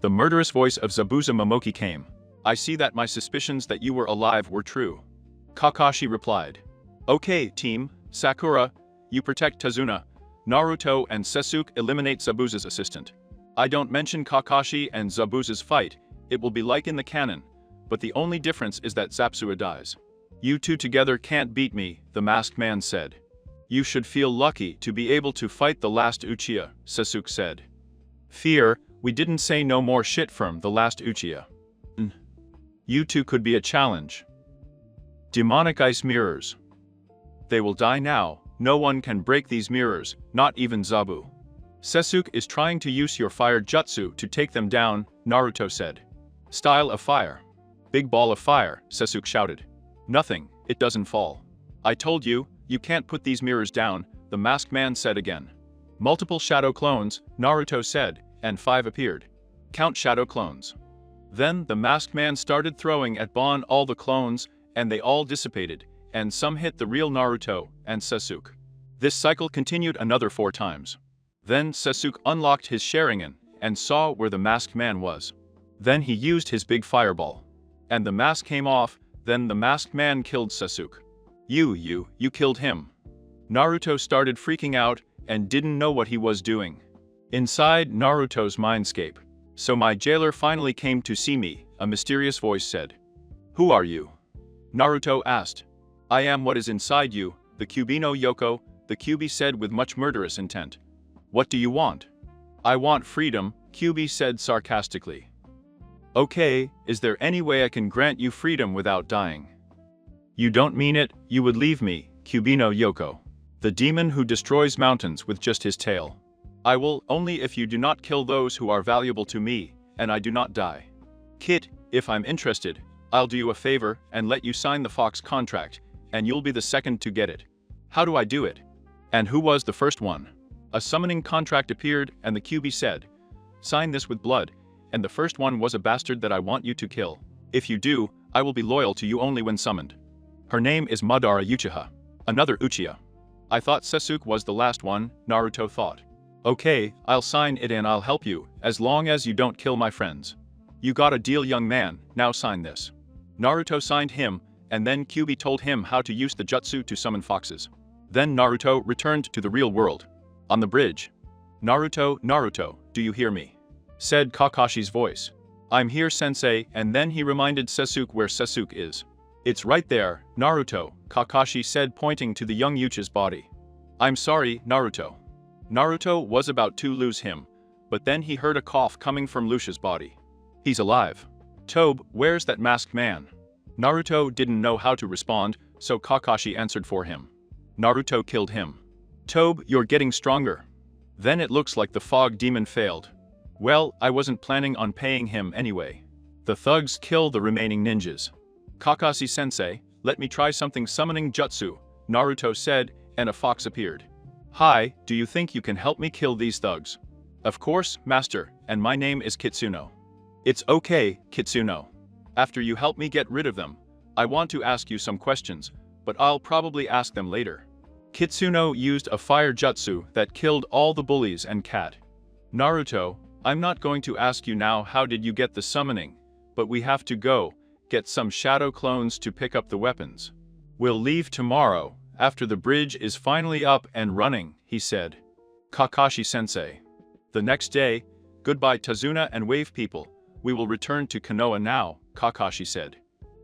The murderous voice of Zabuza Momoki came. I see that my suspicions that you were alive were true. Kakashi replied. Okay, team, Sakura, you protect Tazuna. Naruto and Sasuke eliminate Zabuza's assistant. I don't mention Kakashi and Zabuza's fight, it will be like in the canon, but the only difference is that Zapsua dies. You two together can't beat me, the masked man said. You should feel lucky to be able to fight the last Uchiha, Sasuke said. Fear, we didn't say no more shit from the last Uchiha. You two could be a challenge. Demonic ice mirrors. They will die now, no one can break these mirrors, not even Zabu. Sasuke is trying to use your fire jutsu to take them down, Naruto said. Style of fire. Big ball of fire, Sasuke shouted. Nothing, it doesn't fall. I told you, you can't put these mirrors down, the masked man said again. Multiple shadow clones, Naruto said, and 5 appeared. Count shadow clones. Then the masked man started throwing at Bon all the clones, and they all dissipated, and some hit the real Naruto and Sasuke. This cycle continued another 4 times. Then Sasuke unlocked his Sharingan and saw where the masked man was. Then he used his big fireball. And the mask came off, then the masked man killed Sasuke. You killed him. Naruto started freaking out and didn't know what he was doing. Inside Naruto's mindscape. So my jailer finally came to see me, a mysterious voice said. Who are you? Naruto asked. I am what is inside you, the Kyuubi no Yoko, the Kyuubi said with much murderous intent. What do you want? I want freedom, Kyuubi said sarcastically. Okay, is there any way I can grant you freedom without dying? You don't mean it, you would leave me, Kyuubi no Yoko. The demon who destroys mountains with just his tail. I will, only if you do not kill those who are valuable to me, and I do not die. Kid, if I'm interested, I'll do you a favor and let you sign the Fox contract, and you'll be the second to get it. How do I do it? And who was the first one? A summoning contract appeared, and the Kyuubi said, sign this with blood, and the first one was a bastard that I want you to kill. If you do, I will be loyal to you only when summoned. Her name is Madara Uchiha. Another Uchiha. I thought Sasuke was the last one, Naruto thought. Okay, I'll sign it and I'll help you, as long as you don't kill my friends. You got a deal, young man, now sign this. Naruto signed him, and then Kyuubi told him how to use the jutsu to summon foxes. Then Naruto returned to the real world. On the bridge. Naruto, do you hear me? Said Kakashi's voice. I'm here, sensei, and then he reminded Sasuke where Sasuke is. It's right there, Naruto, Kakashi said pointing to the young Uchiha's body. I'm sorry, Naruto. Naruto was about to lose him, but then he heard a cough coming from Lucia's body. He's alive. Tobe, where's that masked man? Naruto didn't know how to respond, so Kakashi answered for him. Naruto killed him. Tobe, you're getting stronger. Then it looks like the fog demon failed. Well, I wasn't planning on paying him anyway. The thugs kill the remaining ninjas. Kakashi-sensei, let me try something summoning jutsu, Naruto said, and a fox appeared. Hi, do you think you can help me kill these thugs? Of course, master, and my name is Kitsuno. It's okay, Kitsuno. After you help me get rid of them, I want to ask you some questions, but I'll probably ask them later. Kitsuno used a fire jutsu that killed all the bullies and cat. Naruto, I'm not going to ask you now how did you get the summoning, but we have to go, get some shadow clones to pick up the weapons. We'll leave tomorrow, after the bridge is finally up and running, he said. Kakashi-sensei. The next day, goodbye Tazuna and Wave people, we will return to Konoha now, Kakashi said.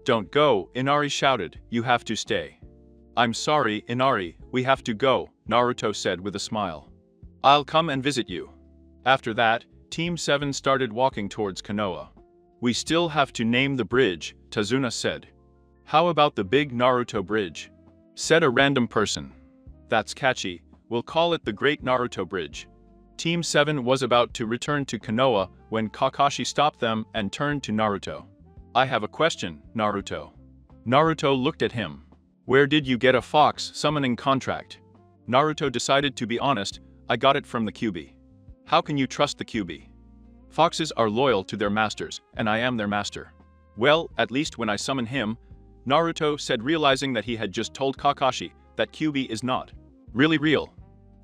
Don't go, Inari shouted, you have to stay. I'm sorry, Inari, we have to go, Naruto said with a smile. I'll come and visit you. After that, Team 7 started walking towards Konoha. We still have to name the bridge, Tazuna said. How about the big Naruto bridge? Said a random person. That's catchy, we'll call it the Great Naruto Bridge. Team 7 was about to return to Konoha when Kakashi stopped them and turned to Naruto. I have a question, Naruto. Naruto looked at him. Where did you get a fox summoning contract? Naruto decided to be honest, I got it from the Kyuubi. How can you trust the Kyuubi? Foxes are loyal to their masters, and I am their master. Well, at least when I summon him, Naruto said, realizing that he had just told Kakashi that Kyuubi is not really real.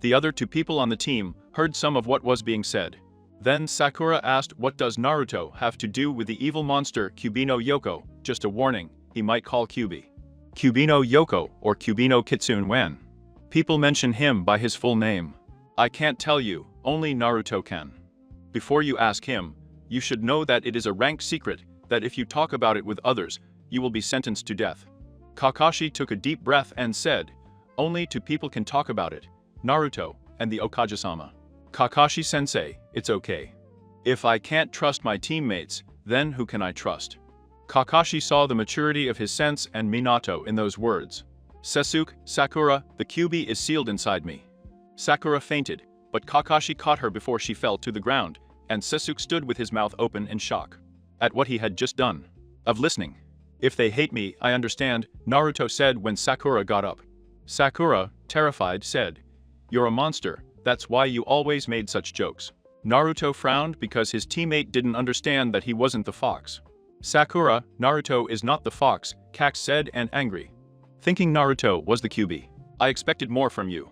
The other 2 people on the team heard some of what was being said. Then Sakura asked, what does Naruto have to do with the evil monster Kyuubi no Yoko? Just a warning, he might call Kyuubi Kyuubi no Yoko or Kyuubi no Kitsune when people mention him by his full name. I can't tell you, only Naruto can. Before you ask him, you should know that it is a rank secret, that if you talk about it with others, you will be sentenced to death. Kakashi took a deep breath and said, only 2 people can talk about it, Naruto and the Okage-sama. Kakashi-sensei, it's okay. If I can't trust my teammates, then who can I trust? Kakashi saw the maturity of his sense and Minato in those words. Sasuke, Sakura, the Kyuubi is sealed inside me. Sakura fainted, but Kakashi caught her before she fell to the ground, and Sasuke stood with his mouth open in shock at what he had just done. Of listening. If they hate me, I understand, Naruto said when Sakura got up. Sakura, terrified, said, "You're a monster, that's why you always made such jokes." Naruto frowned because his teammate didn't understand that he wasn't the fox. "Sakura, Naruto is not the fox," Kax said and angry. Thinking Naruto was the QB. "I expected more from you.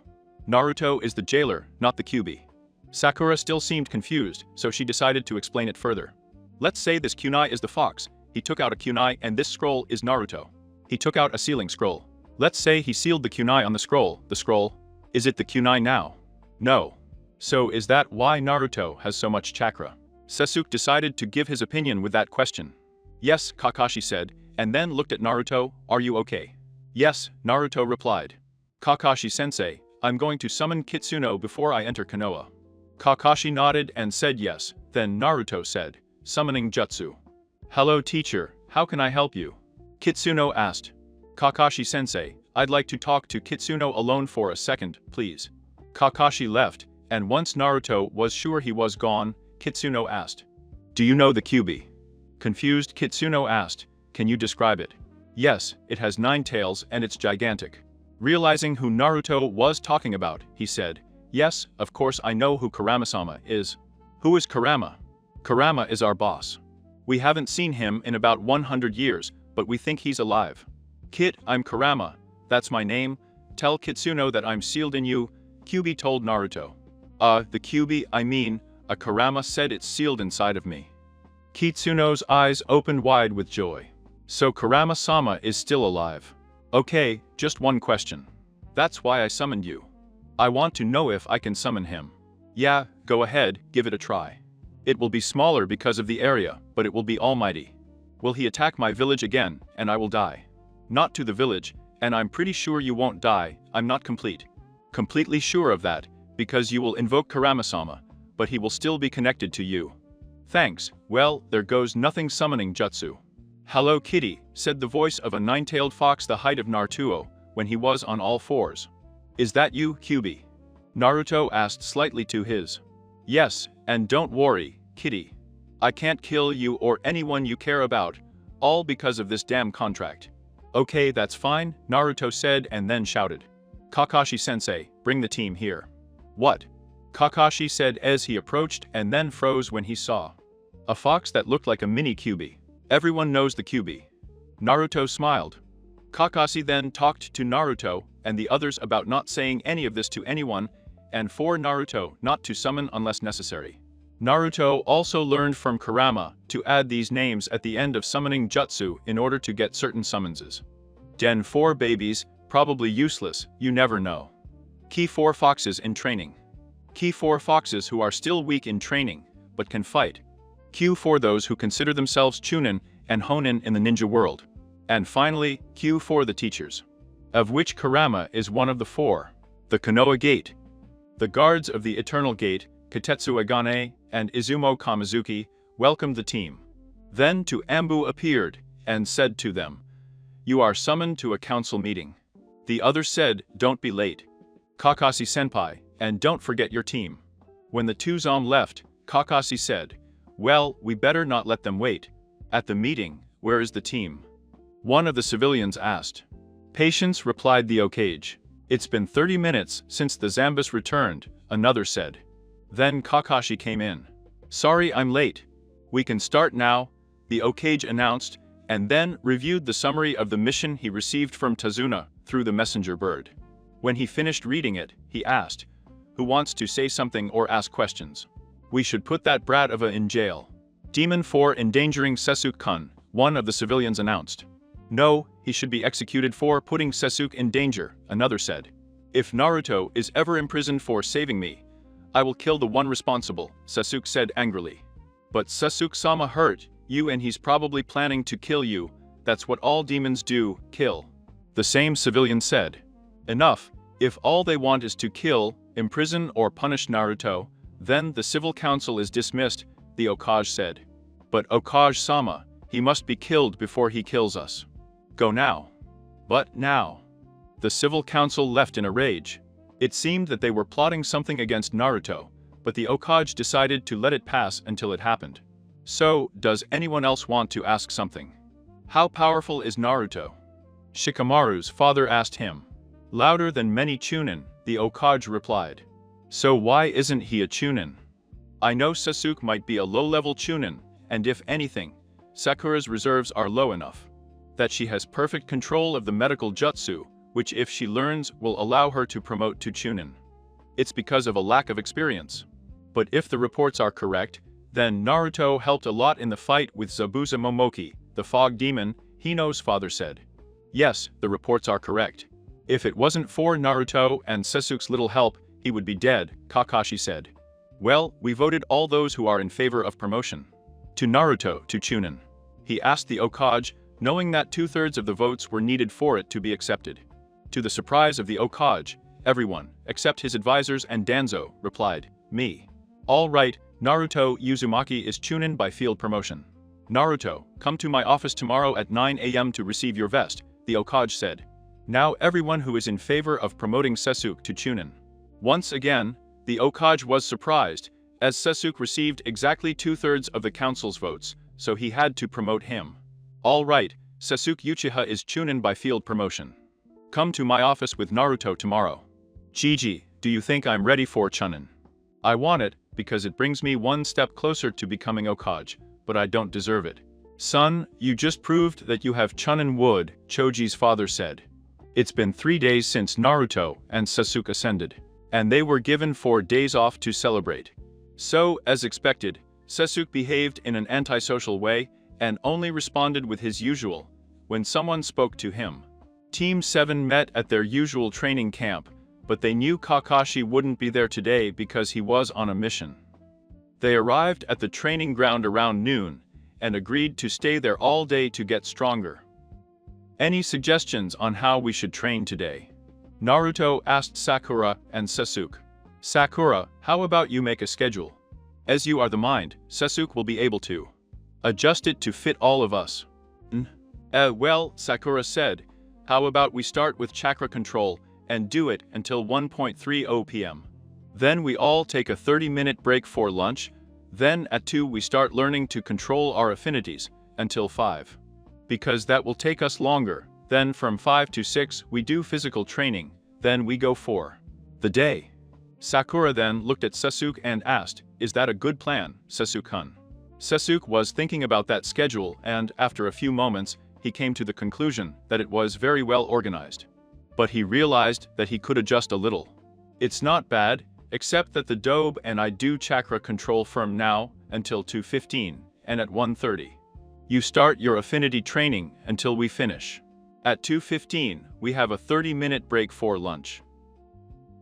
Naruto is the jailer, not the QB." Sakura still seemed confused, so she decided to explain it further. "Let's say this kunai is the fox, he took out a kunai and this scroll is Naruto. He took out a sealing scroll. Let's say he sealed the kunai on the scroll, is it the kunai now? No. So is that why Naruto has so much chakra?" Sasuke decided to give his opinion with that question. "Yes," Kakashi said, and then looked at Naruto, "Are you okay?" "Yes," Naruto replied. "Kakashi-sensei, I'm going to summon Kitsuno before I enter Konoha." Kakashi nodded and said yes, then Naruto said, "Summoning jutsu." "Hello teacher, how can I help you?" Kitsuno asked. "Kakashi-sensei, I'd like to talk to Kitsuno alone for a second, please." Kakashi left, and once Naruto was sure he was gone, Kitsuno asked, "Do you know the QB?" Confused, Kitsuno asked, "Can you describe it?" "Yes, it has 9 tails and it's gigantic." Realizing who Naruto was talking about, he said, "Yes, of course I know who Kurama-sama is." "Who is Kurama?" "Kurama is our boss. We haven't seen him in about 100 years, but we think he's alive." "Kit, I'm Kurama, that's my name. Tell Kitsuno that I'm sealed in you," QB told Naruto. The QB, I mean, a Kurama said it's sealed inside of me." Kitsuno's eyes opened wide with joy. "So Kurama-sama is still alive. Okay, just one question. That's why I summoned you. I want to know if I can summon him." "Yeah, go ahead, give it a try. It will be smaller because of the area, but it will be almighty. Will he attack my village again, and I will die?" "Not to the village, and I'm pretty sure you won't die, I'm not completely sure of that, because you will invoke Kurama-sama, but he will still be connected to you." "Thanks, well, there goes nothing summoning jutsu." "Hello kitty," said the voice of a 9-tailed fox the height of Naruto, when he was on all fours. "Is that you, QB?" Naruto asked slightly to his. "Yes, and don't worry, kitty. I can't kill you or anyone you care about, all because of this damn contract." "Okay, that's fine," Naruto said and then shouted, "Kakashi-sensei, bring the team here." "What?" Kakashi said as he approached and then froze when he saw a fox that looked like a mini QB. "Everyone knows the QB." Naruto smiled. Kakashi then talked to Naruto and the others about not saying any of this to anyone, and for Naruto not to summon unless necessary. Naruto also learned from Kurama to add these names at the end of summoning jutsu in order to get certain summonses. Den 4 babies, probably useless, you never know. Key 4 foxes in training. Key 4 foxes who are still weak in training, but can fight. Q for those who consider themselves Chunin and Honin in the ninja world. And finally, Q for the teachers. Of which Kurama is one of the 4. The Konoha Gate. The guards of the Eternal Gate, Katetsu Agane and Izumo Kamizuki, welcomed the team. Then to Ambu appeared, and said to them, "You are summoned to a council meeting." The others said, "Don't be late. Kakashi-senpai, and don't forget your team." When the 2 Zom left, Kakashi said, "Well, we better not let them wait. At the meeting, where is the team?" One of the civilians asked. "Patience," replied the Okage. "It's been 30 minutes since the Zambus returned," another said. Then Kakashi came in. "Sorry I'm late. We can start now," the Okage announced, and then reviewed the summary of the mission he received from Tazuna through the messenger bird. When he finished reading it, he asked, "Who wants to say something or ask questions?" "We should put that brat of a in jail." "Demon for endangering Sasuke-kun," one of the civilians announced. "No, he should be executed for putting Sasuke in danger," another said. "If Naruto is ever imprisoned for saving me, I will kill the one responsible," Sasuke said angrily. "But Sasuke-sama hurt you and he's probably planning to kill you, that's what all demons do, kill," the same civilian said. "Enough, if all they want is to kill, imprison or punish Naruto, then the civil council is dismissed," the Okage said. "But Okage-sama, he must be killed before he kills us. Go now." "But now." The civil council left in a rage. It seemed that they were plotting something against Naruto, but the Okage decided to let it pass until it happened. "So, does anyone else want to ask something? How powerful is Naruto?" Shikamaru's father asked him. Louder than many Chunin, the Hokage replied. So why isn't he a Chunin? I know Sasuke might be a low-level Chunin, and if anything, Sakura's reserves are low enough that she has perfect control of the medical jutsu, which if she learns will allow her to promote to Chunin. It's because of a lack of experience. But if the reports are correct, then Naruto helped a lot in the fight with Zabuza Momoki, the fog demon, Hino's father said. Yes, the reports are correct. If it wasn't for Naruto and Sasuke's little help, he would be dead, Kakashi said. Well, we voted all those who are in favor of promotion to Naruto to Chunin. He asked the Hokage, knowing that 2/3 of the votes were needed for it to be accepted. To the surprise of the Hokage, everyone, except his advisors and Danzo, replied, me. All right, Naruto Uzumaki is Chunin by field promotion. Naruto, come to my office tomorrow at 9 a.m. to receive your vest, the Hokage said. Now everyone who is in favor of promoting Sasuke to Chunin. Once again, the Hokage was surprised, as Sasuke received exactly 2/3 of the council's votes, so he had to promote him. All right, Sasuke Uchiha is Chunin by field promotion. Come to my office with Naruto tomorrow. Gigi, do you think I'm ready for Chunin? I want it, because it brings me one step closer to becoming Hokage, but I don't deserve it. Son, you just proved that you have Chunin wood, Choji's father said. It's been 3 days since Naruto and Sasuke ascended, and they were given 4 days off to celebrate. So, as expected, Sasuke behaved in an antisocial way and only responded with his usual when someone spoke to him. Team 7 met at their usual training camp, but they knew Kakashi wouldn't be there today because he was on a mission. They arrived at the training ground around noon and agreed to stay there all day to get stronger. Any suggestions on how we should train today? Naruto asked Sakura and Sasuke. Sakura, how about you make a schedule? As you are the mind, Sasuke will be able to adjust it to fit all of us. Well, Sakura said, how about we start with chakra control and do it until 1:30 p.m. Then we all take a 30-minute break for lunch, then at 2 we start learning to control our affinities, until 5. Because that will take us longer, then from 5 to 6 we do physical training, then we go for the day. Sakura then looked at Sasuke and asked, is that a good plan, Sasuke-kun? Sasuke was thinking about that schedule and, after a few moments, he came to the conclusion that it was very well organized. But he realized that he could adjust a little. It's not bad, except that the Dobe and I do chakra control from now until 2:15, and at 1:30. You start your affinity training until we finish. At 2:15, we have a 30-minute break for lunch.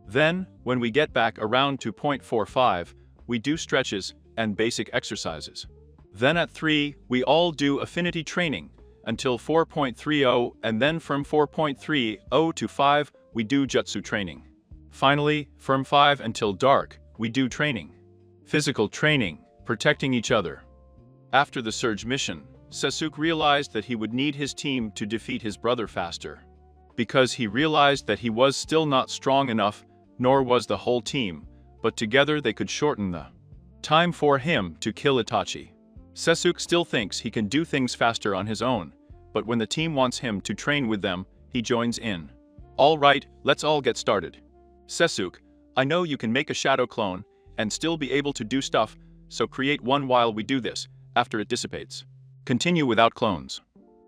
Then, when we get back around 2:45, we do stretches and basic exercises. Then at 3, we all do affinity training until 4:30, and then from 4:30 to 5, we do jutsu training. Finally, from 5 until dark, we do training. Physical training, protecting each other. After the Surge mission, Sasuke realized that he would need his team to defeat his brother faster. Because he realized that he was still not strong enough, nor was the whole team, but together they could shorten the time for him to kill Itachi. Sasuke still thinks he can do things faster on his own, but when the team wants him to train with them, he joins in. All right, let's all get started. Sasuke, I know you can make a shadow clone and still be able to do stuff, so create one while we do this, after it dissipates. Continue without clones.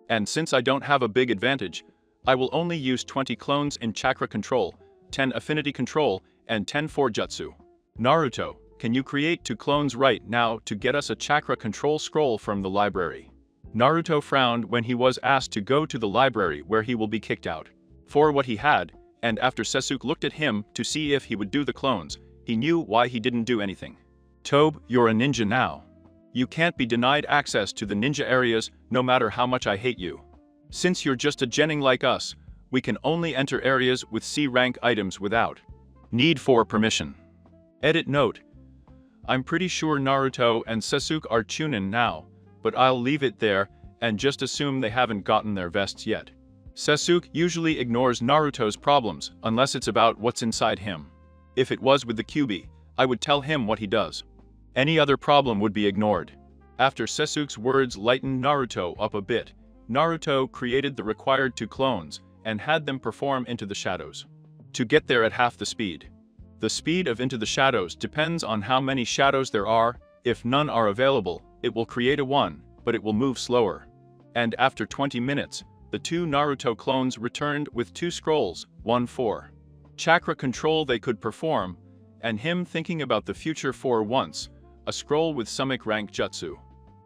And since I don't have a big advantage, I will only use 20 clones in chakra control, 10 affinity control, and 10 for jutsu. Naruto, can you create 2 clones right now to get us a chakra control scroll from the library? Naruto frowned when he was asked to go to the library where he will be kicked out for what he had, and after Sasuke looked at him to see if he would do the clones, he knew why he didn't do anything. Tobe, you're a ninja now. You can't be denied access to the ninja areas no matter how much I hate you. Since you're just a genin like us, we can only enter areas with C-rank items without need for permission. Edit note. I'm pretty sure Naruto and Sasuke are Chunin now, but I'll leave it there and just assume they haven't gotten their vests yet. Sasuke usually ignores Naruto's problems unless it's about what's inside him. If it was with the Kyuubi, I would tell him what he does. Any other problem would be ignored. After Sasuke's words lightened Naruto up a bit, Naruto created the required 2 clones and had them perform into the shadows. to get there at half the speed. The speed of Into the Shadows depends on how many shadows there are. If none are available, it will create a 1, but it will move slower. And after 20 minutes, the 2 Naruto clones returned with 2 scrolls, 1-4. Chakra control they could perform, and him thinking about the future for once, a scroll with Sumic rank jutsu.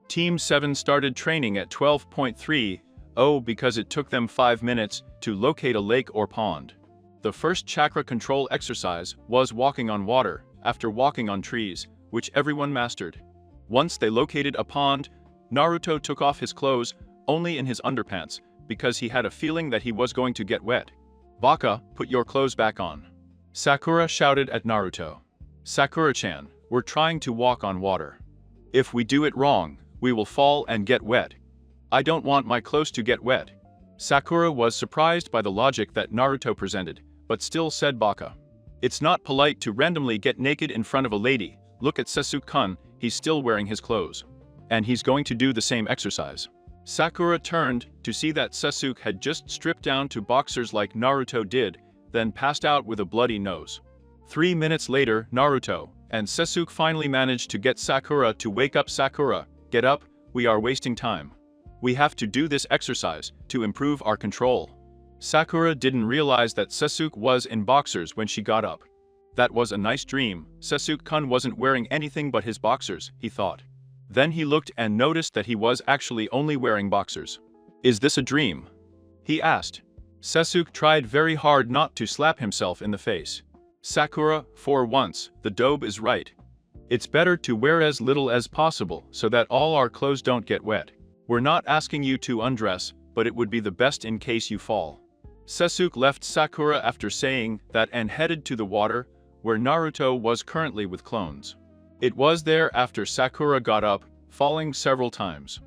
Team 7 started training at 12.30 because it took them 5 minutes to locate a lake or pond. The first chakra control exercise was walking on water, after walking on trees, which everyone mastered. Once they located a pond, Naruto took off his clothes, only in his underpants, because he had a feeling that he was going to get wet. "Baka, put your clothes back on," Sakura shouted at Naruto. "Sakura-chan, we're trying to walk on water. If we do it wrong, we will fall and get wet. I don't want my clothes to get wet." Sakura was surprised by the logic that Naruto presented, but still said, "Baka. It's not polite to randomly get naked in front of a lady. Look at Sasuke-kun, he's still wearing his clothes. And he's going to do the same exercise." Sakura turned to see that Sasuke had just stripped down to boxers like Naruto did, then passed out with a bloody nose. 3 minutes later, Naruto and Sasuke finally managed to get Sakura to wake up. "Sakura, get up, we are wasting time. We have to do this exercise to improve our control." Sakura didn't realize that Sasuke was in boxers when she got up. That was a nice dream. Sasuke-kun wasn't wearing anything but his boxers, he thought. Then he looked and noticed that he was actually only wearing boxers. "Is this a dream?" he asked. Sasuke tried very hard not to slap himself in the face. "Sakura, for once, the dobe is right. It's better to wear as little as possible so that all our clothes don't get wet. We're not asking you to undress, but it would be the best in case you fall." Sasuke left Sakura after saying that and headed to the water, where Naruto was currently with clones. It was there after Sakura got up, falling several times.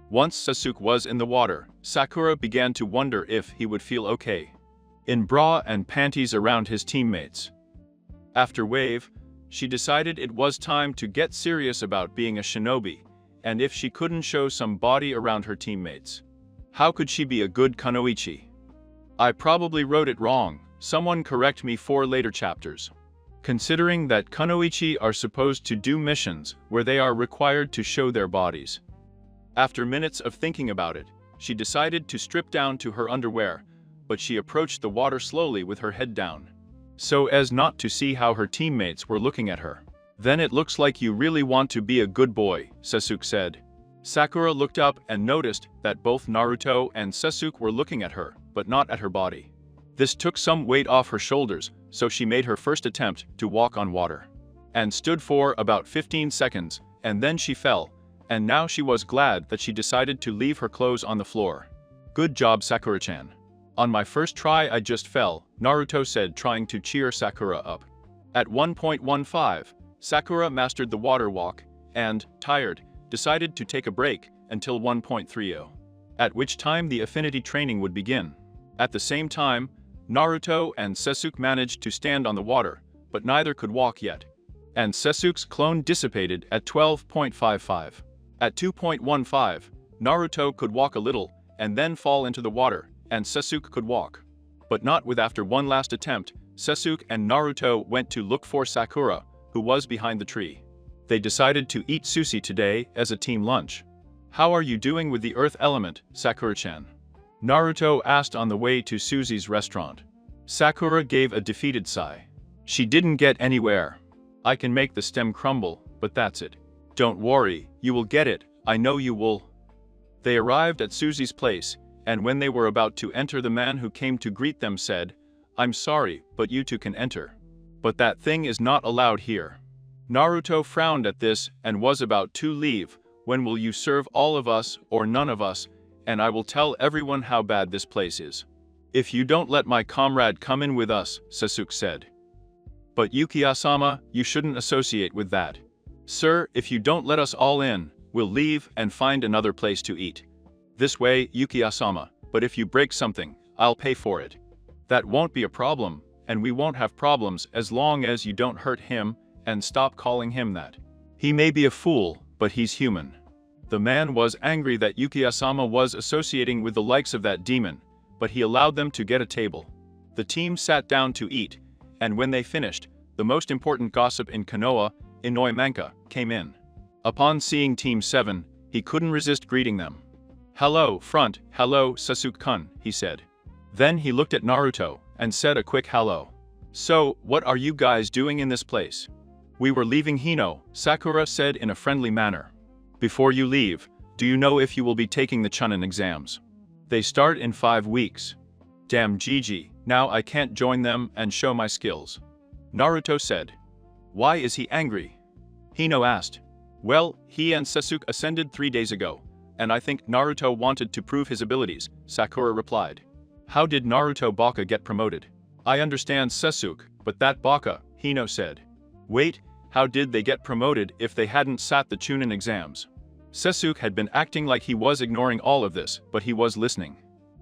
Once Sasuke was in the water, Sakura began to wonder if he would feel okay in bra and panties around his teammates. After wave, she decided it was time to get serious about being a shinobi, and if she couldn't show some body around her teammates, how could she be a good kunoichi? I probably wrote it wrong, someone correct me for later chapters. Considering that kunoichi are supposed to do missions where they are required to show their bodies. After minutes of thinking about it, she decided to strip down to her underwear, but she approached the water slowly with her head down, so as not to see how her teammates were looking at her. "Then it looks like you really want to be a good boy," Sasuke said. Sakura looked up and noticed that both Naruto and Sasuke were looking at her, but not at her body. This took some weight off her shoulders, so she made her first attempt to walk on water. And stood for about 15 seconds, and then she fell, and now she was glad that she decided to leave her clothes on the floor. "Good job, Sakura-chan. On my first try I just fell," Naruto said, trying to cheer Sakura up. At 1.15, Sakura mastered the water walk, and, tired, decided to take a break until 1.30, at which time the affinity training would begin. At the same time, Naruto and Sasuke managed to stand on the water, but neither could walk yet. And Sasuke's clone dissipated at 12.55. At 2.15, Naruto could walk a little, and then fall into the water, and Sasuke could walk. But not with. After one last attempt, Sasuke and Naruto went to look for Sakura, who was behind the tree. They decided to eat sushi today as a team lunch. "How are you doing with the earth element, Sakura-chan?" Naruto asked on the way to Susie's restaurant. Sakura gave a defeated sigh. She didn't get anywhere. "I can make the stem crumble, but that's it." "Don't worry, you will get it, I know you will." They arrived at Susie's place, and when they were about to enter, the man who came to greet them said, "I'm sorry, but you two can enter. But that thing is not allowed here." Naruto frowned at this and was about to leave. "When will you serve all of us or none of us, and I will tell everyone how bad this place is." "If you don't let my comrade come in with us," Sasuke said. "But Yukiya-sama, you shouldn't associate with that." "Sir, if you don't let us all in, we'll leave and find another place to eat." "This way, Yukiya-sama, but if you break something, I'll pay for it." "That won't be a problem, and we won't have problems as long as you don't hurt him and stop calling him that. He may be a fool, but he's human." The man was angry that Yukiya-sama was associating with the likes of that demon, but he allowed them to get a table. The team sat down to eat, and when they finished, the most important gossip in Konoha, Inoi Manka, came in. Upon seeing Team 7, he couldn't resist greeting them. "Hello, Front, hello, Sasuke-kun," he said. Then he looked at Naruto and said a quick hello. "So, what are you guys doing in this place?" "We were leaving Hino," Sakura said in a friendly manner. "Before you leave, do you know if you will be taking the Chunin exams? They start in 5 weeks. Damn Gigi, now I can't join them and show my skills," Naruto said. "Why is he angry?" Hino asked. "Well, he and Sasuke ascended 3 days ago, and I think Naruto wanted to prove his abilities," Sakura replied. "How did Naruto Baka get promoted?" "I understand Sasuke, but that Baka," Hino said. "Wait, how did they get promoted if they hadn't sat the Chunin exams?" Sasuke had been acting like he was ignoring all of this, but he was listening.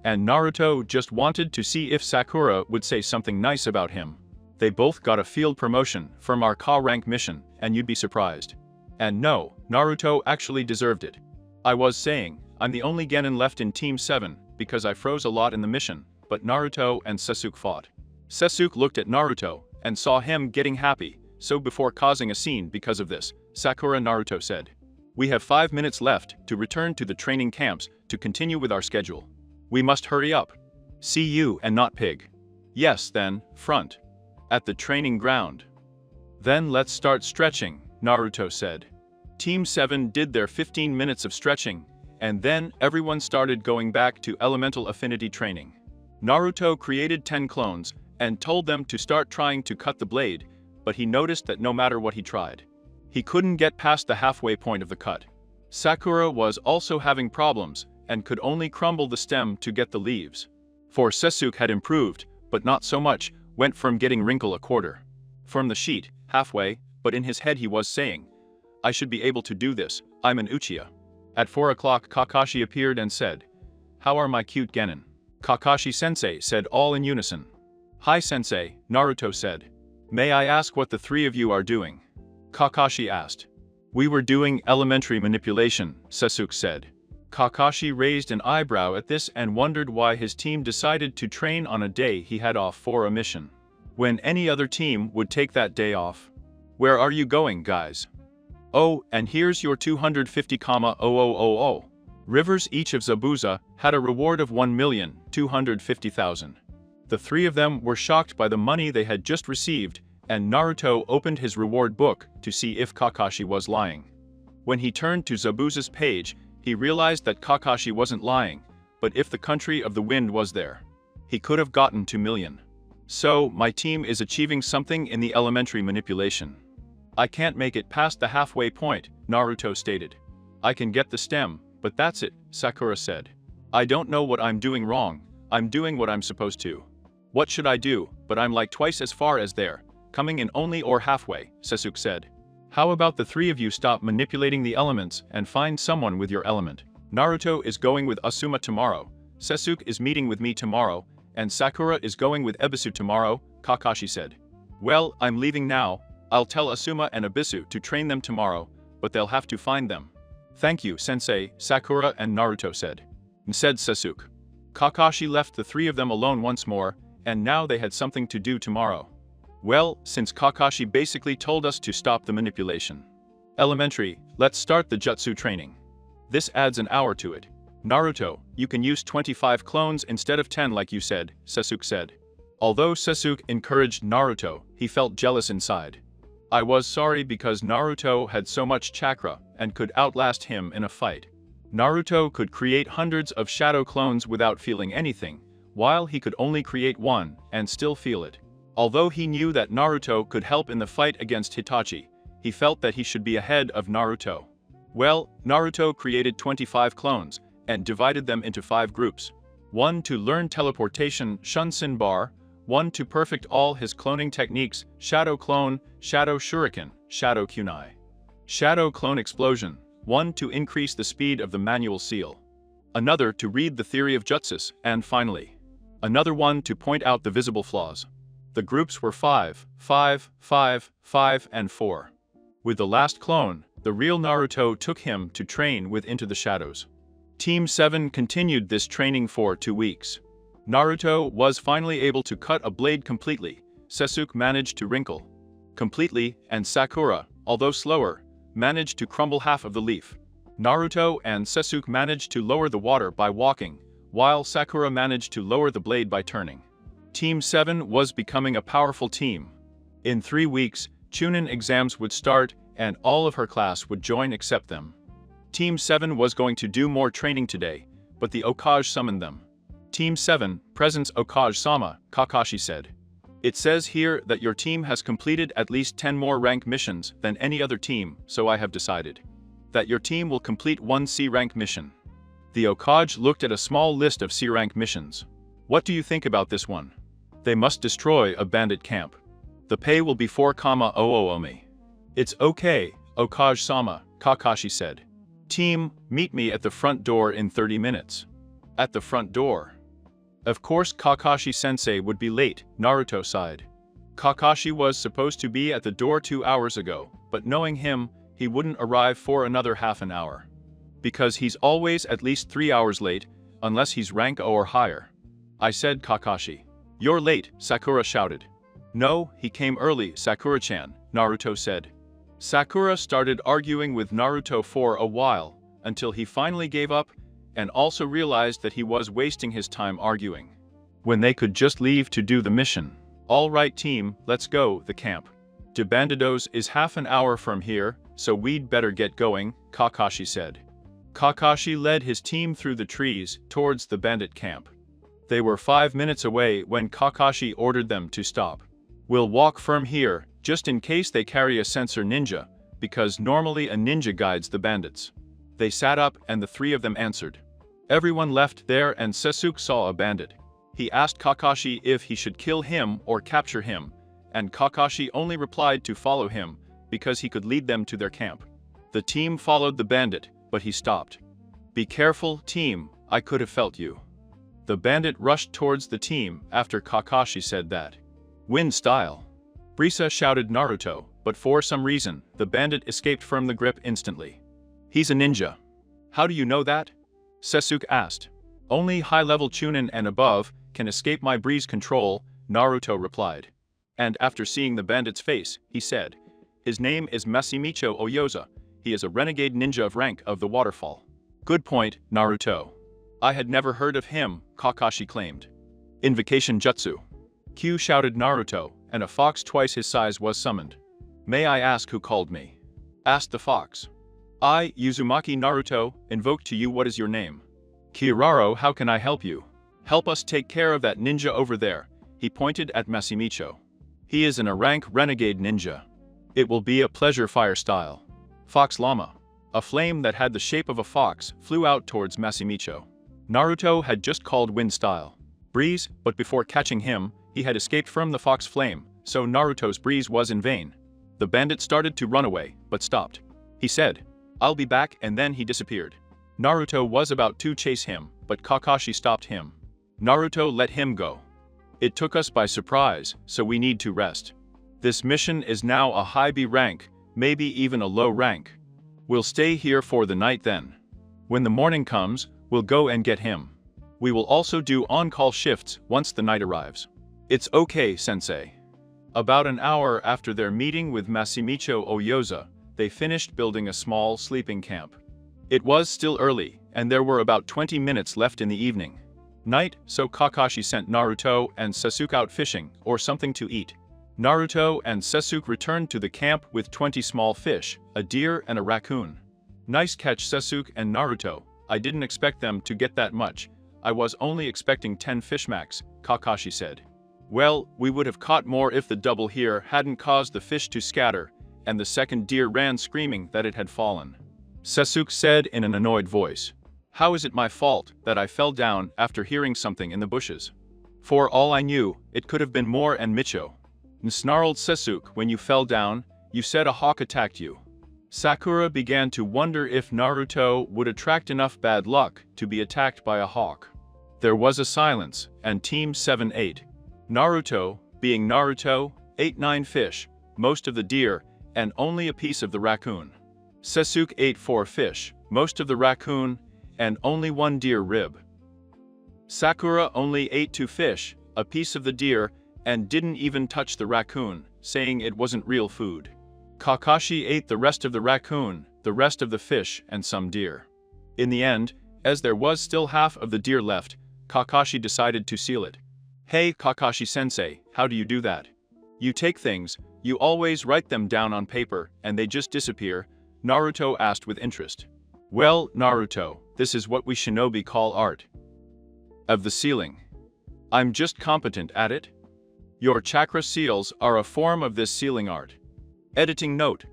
And Naruto just wanted to see if Sakura would say something nice about him. They both got a field promotion from our Ka rank mission, and you'd be surprised. And no, Naruto actually deserved it. I was saying, I'm the only genin left in Team 7, because I froze a lot in the mission, but Naruto and Sasuke fought. Sasuke looked at Naruto, and saw him getting happy, so before causing a scene because of this, Sakura Naruto said, "We have 5 minutes left to return to the training camps to continue with our schedule. We must hurry up. See you and not pig." "Yes then, Front. At the training ground." "Then let's start stretching," Naruto said. Team 7 did their 15 minutes of stretching, and then everyone started going back to elemental affinity training. Naruto created 10 clones, and told them to start trying to cut the blade, but he noticed that no matter what he tried, he couldn't get past the halfway point of the cut. Sakura was also having problems, and could only crumble the stem to get the leaves. For Sasuke had improved, but not so much, went from getting wrinkle a quarter from the sheet, halfway, but in his head he was saying, "I should be able to do this, I'm an Uchiha." At 4 o'clock Kakashi appeared and said, "How are my cute genin?" Kakashi-sensei said all in unison. "Hi sensei," Naruto said. "May I ask what the 3 of you are doing?" Kakashi asked. "We were doing elementary manipulation," Sasuke said. Kakashi raised an eyebrow at this and wondered why his team decided to train on a day he had off for a mission, when any other team would take that day off. "Where are you going, guys?" "Oh, and here's your 250,000. Rivers each of Zabuza had a reward of 1,250,000. The 3 of them were shocked by the money they had just received, and Naruto opened his reward book to see if Kakashi was lying. When he turned to Zabuza's page, he realized that Kakashi wasn't lying, but if the country of the wind was there, he could have gotten 2 million. "So, my team is achieving something in the elementary manipulation. I can't make it past the halfway point," Naruto stated. "I can get the stem, but that's it," Sakura said. "I don't know what I'm doing wrong, I'm doing what I'm supposed to. What should I do, but I'm like twice as far as there, coming in only or halfway," Sasuke said. "How about the 3 of you stop manipulating the elements and find someone with your element? Naruto is going with Asuma tomorrow, Sasuke is meeting with me tomorrow, and Sakura is going with Ebisu tomorrow," Kakashi said. "Well, I'm leaving now, I'll tell Asuma and Ebisu to train them tomorrow, but they'll have to find them." "Thank you, sensei," Sakura and Naruto said. Said Sasuke. Kakashi left the 3 of them alone once more, and now they had something to do tomorrow. "Well, since Kakashi basically told us to stop the manipulation. Elementary, let's start the jutsu training. This adds an hour to it. Naruto, you can use 25 clones instead of 10 like you said," Sasuke said. Although Sasuke encouraged Naruto, he felt jealous inside. "I was sorry because Naruto had so much chakra and could outlast him in a fight. Naruto could create hundreds of shadow clones without feeling anything, while he could only create 1 and still feel it. Although he knew that Naruto could help in the fight against Hitachi, he felt that he should be ahead of Naruto. Well, Naruto created 25 clones and divided them into 5 groups. 1 to learn teleportation, Shunsin Bar, 1 to perfect all his cloning techniques, Shadow Clone, Shadow Shuriken, Shadow Kunai. Shadow Clone Explosion, 1 to increase the speed of the manual seal. Another to read the theory of jutsus, and finally, another one to point out the visible flaws. The groups were 5, 5, 5, 5, and 4. With the last clone, the real Naruto took him to train with Into the Shadows. Team 7 continued this training for 2 weeks. Naruto was finally able to cut a blade completely. Sasuke managed to wrinkle completely, and Sakura, although slower, managed to crumble half of the leaf. Naruto and Sasuke managed to lower the water by walking, while Sakura managed to lower the blade by turning. Team 7 was becoming a powerful team. In 3 weeks, Chunin exams would start, and all of her class would join except them. Team 7 was going to do more training today, but the Hokage summoned them. Team 7, presents Hokage-sama, Kakashi said. It says here that your team has completed at least 10 more rank missions than any other team, so I have decided that your team will complete 1 C-rank mission. The Hokage looked at a small list of C-rank missions. What do you think about this one? They must destroy a bandit camp. The pay will be 4,000 omi. It's okay, Hokage-sama, Kakashi said. Team, meet me at the front door in 30 minutes. At the front door. Of course Kakashi-sensei would be late, Naruto sighed. Kakashi was supposed to be at the door 2 hours ago, but knowing him, he wouldn't arrive for another half an hour. Because he's always at least 3 hours late, unless he's rank O or higher. I said Kakashi. You're late, Sakura shouted. No, he came early, Sakura-chan, Naruto said. Sakura started arguing with Naruto for a while, until he finally gave up, and also realized that he was wasting his time arguing, when they could just leave to do the mission. All right team, let's go, the camp. To Bandidos is half an hour from here, so we'd better get going, Kakashi said. Kakashi led his team through the trees towards the bandit camp. They were 5 minutes away when Kakashi ordered them to stop. We'll walk from here, just in case they carry a sensor ninja, because normally a ninja guides the bandits. They sat up and the 3 of them answered. Everyone left there and Sasuke saw a bandit. He asked Kakashi if he should kill him or capture him, and Kakashi only replied to follow him, because he could lead them to their camp. The team followed the bandit, but he stopped. Be careful, team, I could have felt you. The bandit rushed towards the team after Kakashi said that. Wind style. Brisa shouted Naruto, but for some reason, the bandit escaped from the grip instantly. He's a ninja. How do you know that? Sasuke asked. Only high-level Chunin and above can escape my breeze control, Naruto replied. And after seeing the bandit's face, he said, his name is Masamicho Oyoza. He is a renegade ninja of rank of the waterfall. Good point, Naruto. I had never heard of him, Kakashi claimed. Invocation Jutsu. Q shouted Naruto, and a fox twice his size was summoned. May I ask who called me? Asked the fox. I, Uzumaki Naruto, invoke to you what is your name? Kiraro, how can I help you? Help us take care of that ninja over there, he pointed at Masamicho. He is a rank renegade ninja. It will be a pleasure fire style. Fox Llama. A flame that had the shape of a fox flew out towards Masamicho. Naruto had just called wind style. Breeze, but before catching him, he had escaped from the fox flame, so Naruto's breeze was in vain. The bandit started to run away, but stopped. He said, I'll be back, and then he disappeared. Naruto was about to chase him, but Kakashi stopped him. Naruto let him go. It took us by surprise, so we need to rest. This mission is now a high B rank, maybe even a low rank. We'll stay here for the night then. When the morning comes, we'll go and get him. We will also do on-call shifts once the night arrives. It's okay, sensei. About an hour after their meeting with Masamicho Oyoza, they finished building a small sleeping camp. It was still early, and there were about 20 minutes left in the evening. Night, so Kakashi sent Naruto and Sasuke out fishing, or something to eat. Naruto and Sasuke returned to the camp with 20 small fish, a deer and a raccoon. Nice catch, Sasuke and Naruto. I didn't expect them to get that much. I was only expecting 10 fish max, Kakashi said. Well, we would have caught more if the double here hadn't caused the fish to scatter, and the second deer ran screaming that it had fallen. Sasuke said in an annoyed voice. How is it my fault that I fell down after hearing something in the bushes? For all I knew, it could have been more and Micho. Snarled Sasuke when you fell down, you said a hawk attacked you. Sakura began to wonder if Naruto would attract enough bad luck to be attacked by a hawk. There was a silence, and Team 7 ate. Naruto, being Naruto, ate 9 fish, most of the deer, and only a piece of the raccoon. Sasuke ate 4 fish, most of the raccoon, and only 1 deer rib. Sakura only ate 2 fish, a piece of the deer, and didn't even touch the raccoon, saying it wasn't real food. Kakashi ate the rest of the raccoon, the rest of the fish, and some deer. In the end, as there was still half of the deer left, Kakashi decided to seal it. "Hey Kakashi-sensei, how do you do that? You take things, you always write them down on paper, and they just disappear?" Naruto asked with interest. "Well, Naruto, this is what we shinobi call art of the sealing. I'm just competent at it. Your chakra seals are a form of this sealing art." Editing note.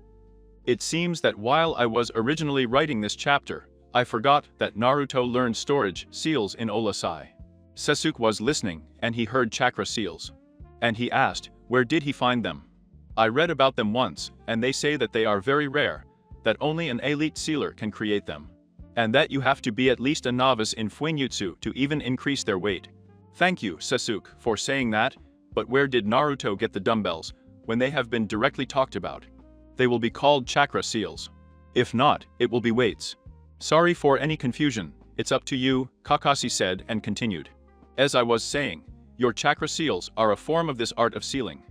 It seems that while I was originally writing this chapter, I forgot that Naruto learned storage seals in Olasai. Sasuke was listening, and he heard chakra seals. And he asked, where did he find them? I read about them once, and they say that they are very rare, that only an elite sealer can create them. And that you have to be at least a novice in Fuinjutsu to even increase their weight. Thank you, Sasuke, for saying that, but where did Naruto get the dumbbells, when they have been directly talked about? They will be called chakra seals. If not, it will be weights. Sorry for any confusion, it's up to you, Kakashi said and continued. As I was saying, your chakra seals are a form of this art of sealing.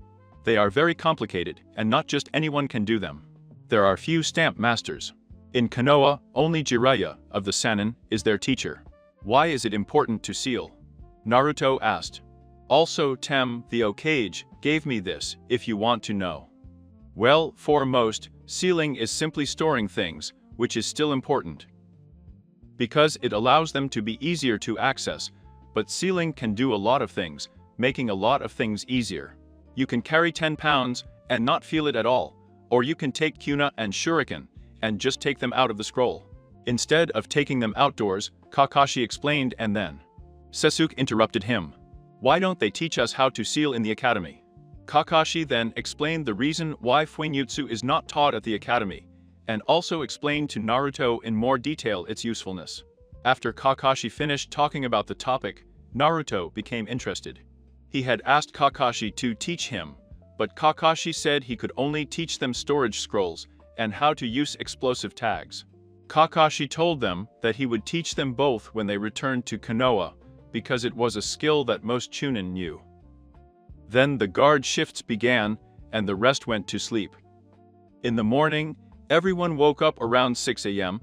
They are very complicated, and not just anyone can do them. There are few stamp masters. In Konoha, only Jiraiya, of the Sannin, is their teacher. Why is it important to seal? Naruto asked. Also Tem, the Okage, gave me this, if you want to know. Well, for most, sealing is simply storing things, which is still important. Because it allows them to be easier to access, but sealing can do a lot of things, making a lot of things easier. You can carry 10 pounds and not feel it at all, or you can take Kuna and Shuriken and just take them out of the scroll. Instead of taking them outdoors, Kakashi explained, and then Sasuke interrupted him. Why don't they teach us how to seal in the academy? Kakashi then explained the reason why Fuinjutsu is not taught at the academy, and also explained to Naruto in more detail its usefulness. After Kakashi finished talking about the topic, Naruto became interested. He had asked Kakashi to teach him, but Kakashi said he could only teach them storage scrolls and how to use explosive tags. Kakashi told them that he would teach them both when they returned to Konoha, because it was a skill that most Chunin knew. Then the guard shifts began, and the rest went to sleep. In the morning, everyone woke up around 6 a.m.,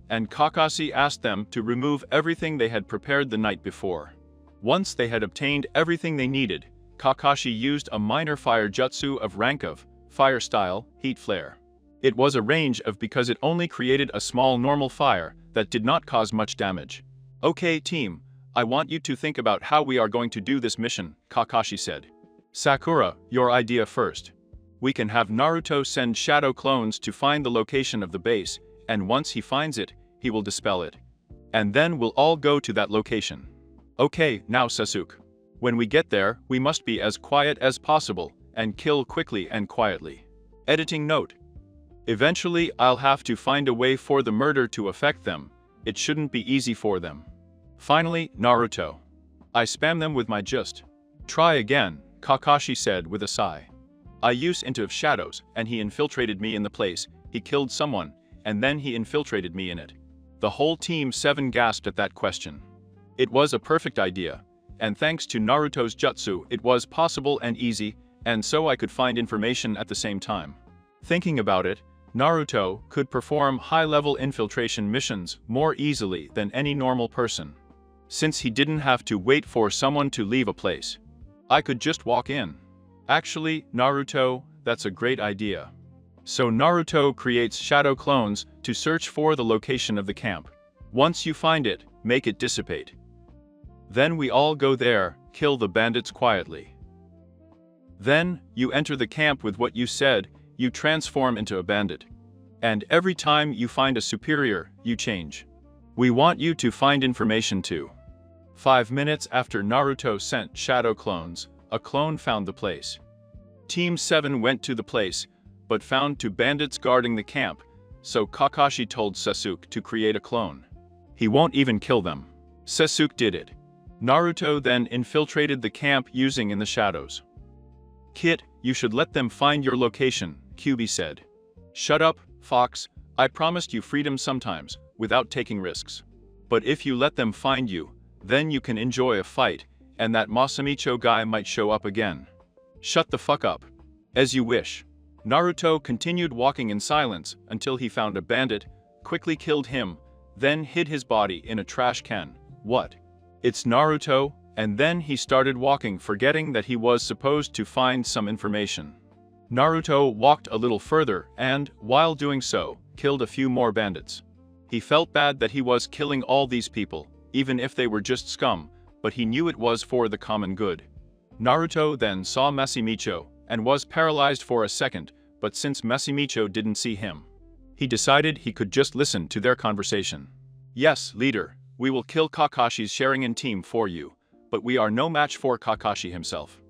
and Kakashi asked them to remove everything they had prepared the night before. Once they had obtained everything they needed, Kakashi used a minor fire jutsu of rank of fire style, heat flare. It was a range of because it only created a small normal fire that did not cause much damage. Okay team, I want you to think about how we are going to do this mission, Kakashi said. Sakura, your idea first. We can have Naruto send shadow clones to find the location of the base, and once he finds it, he will dispel it. And then we'll all go to that location. Okay, now Sasuke. When we get there, we must be as quiet as possible, and kill quickly and quietly. Editing note. Eventually, I'll have to find a way for the murder to affect them. It shouldn't be easy for them. Finally, Naruto. I spam them with my just. Try again, Kakashi said with a sigh. I used into shadows, and he infiltrated me in the place, he killed someone, and then he infiltrated me in it. The whole team 7 gasped at that question. It was a perfect idea, and thanks to Naruto's jutsu it was possible and easy, and so I could find information at the same time. Thinking about it, Naruto could perform high-level infiltration missions more easily than any normal person. Since he didn't have to wait for someone to leave a place. I could just walk in. Actually, Naruto, that's a great idea. So Naruto creates shadow clones to search for the location of the camp. Once you find it, make it dissipate. Then we all go there, kill the bandits quietly. Then, you enter the camp with what you said, you transform into a bandit. And every time you find a superior, you change. We want you to find information too. 5 minutes after Naruto sent shadow clones, a clone found the place. Team 7 went to the place, but found 2 bandits guarding the camp, so Kakashi told Sasuke to create a clone. He won't even kill them. Sasuke did it. Naruto then infiltrated the camp using in the shadows. Kit, you should let them find your location, Kyuubi said. Shut up, Fox, I promised you freedom sometimes, without taking risks. But if you let them find you, Then you can enjoy a fight, and that Masamicho guy might show up again. Shut the fuck up. As you wish. Naruto continued walking in silence until he found a bandit, quickly killed him, then hid his body in a trash can. What? It's Naruto, and then he started walking, forgetting that he was supposed to find some information. Naruto walked a little further and, while doing so, killed a few more bandits. He felt bad that he was killing all these people, even if they were just scum, but he knew it was for the common good. Naruto then saw Masamicho, and was paralyzed for a second, but since Masamicho didn't see him, he decided he could just listen to their conversation. Yes, leader, we will kill Kakashi's Sharingan team for you, but we are no match for Kakashi himself.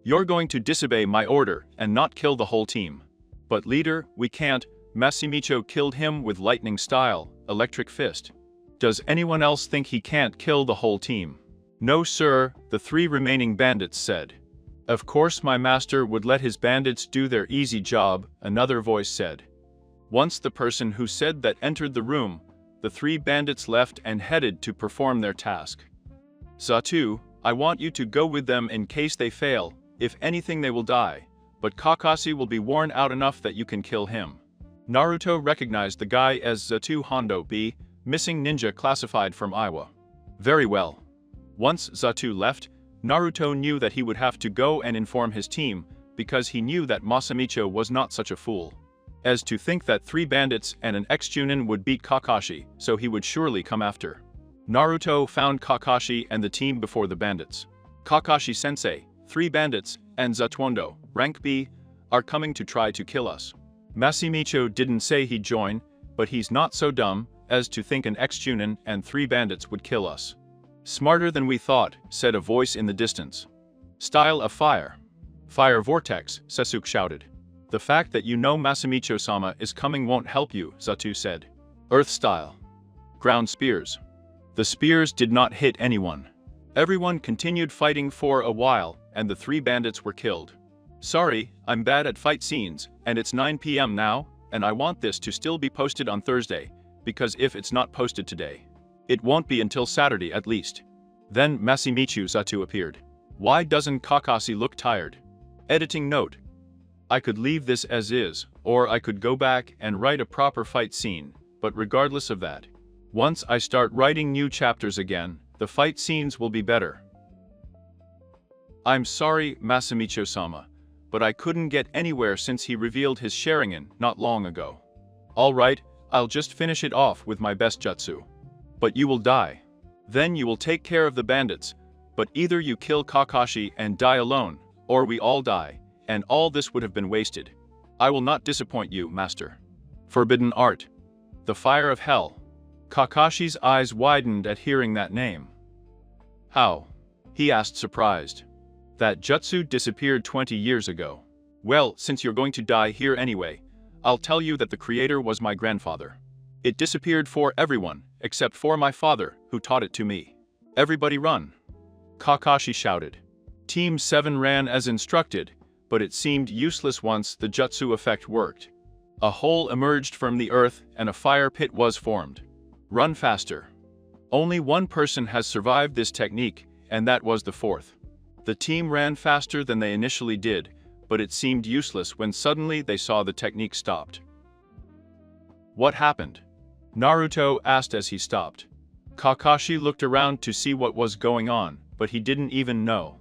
You're going to disobey my order and not kill the whole team. But leader, we can't. Masamicho killed him with lightning style, electric fist. Does anyone else think he can't kill the whole team? No sir, the 3 remaining bandits said. Of course my master would let his bandits do their easy job, another voice said. Once the person who said that entered the room, the 3 bandits left and headed to perform their task. Zatu, I want you to go with them in case they fail. If anything they will die, but Kakashi will be worn out enough that you can kill him. Naruto recognized the guy as Zatu Hondo B, missing ninja classified from Iowa. Very well. Once Zatu left, Naruto knew that he would have to go and inform his team, because he knew that Masamicho was not such a fool as to think that 3 bandits and an ex-Chunin would beat Kakashi, so he would surely come after. Naruto found Kakashi and the team before the bandits. Kakashi-sensei, 3 bandits, and Zatuondo, rank B, are coming to try to kill us. Masamicho didn't say he'd join, but he's not so dumb as to think an ex-Chunin and 3 bandits would kill us. Smarter than we thought, said a voice in the distance. Style of fire. Fire vortex, Sasuke shouted. The fact that you know Masamicho-sama is coming won't help you, Zatu said. Earth style. Ground spears. The spears did not hit anyone. Everyone continued fighting for a while, and the 3 bandits were killed. Sorry, I'm bad at fight scenes, and it's 9 p.m. now, and I want this to still be posted on Thursday, because if it's not posted today, it won't be until Saturday at least. Then Masamicho Zatu appeared. Why doesn't Kakashi look tired? Editing note. I could leave this as is, or I could go back and write a proper fight scene, but regardless of that, once I start writing new chapters again, the fight scenes will be better. I'm sorry, Masamicho-sama, but I couldn't get anywhere since he revealed his Sharingan not long ago. Alright, I'll just finish it off with my best jutsu. But you will die. Then you will take care of the bandits, but either you kill Kakashi and die alone, or we all die, and all this would have been wasted. I will not disappoint you, master. Forbidden art. The fire of hell. Kakashi's eyes widened at hearing that name. How? He asked, surprised. That jutsu disappeared 20 years ago. Well, since you're going to die here anyway, I'll tell you that the creator was my grandfather. It disappeared for everyone, except for my father, who taught it to me. Everybody run! Kakashi shouted. Team 7 ran as instructed, but it seemed useless once the jutsu effect worked. A hole emerged from the earth and a fire pit was formed. Run faster. Only one person has survived this technique, and that was the 4th. The team ran faster than they initially did, but it seemed useless when suddenly they saw the technique stopped. What happened? Naruto asked as he stopped. Kakashi looked around to see what was going on, but he didn't even know.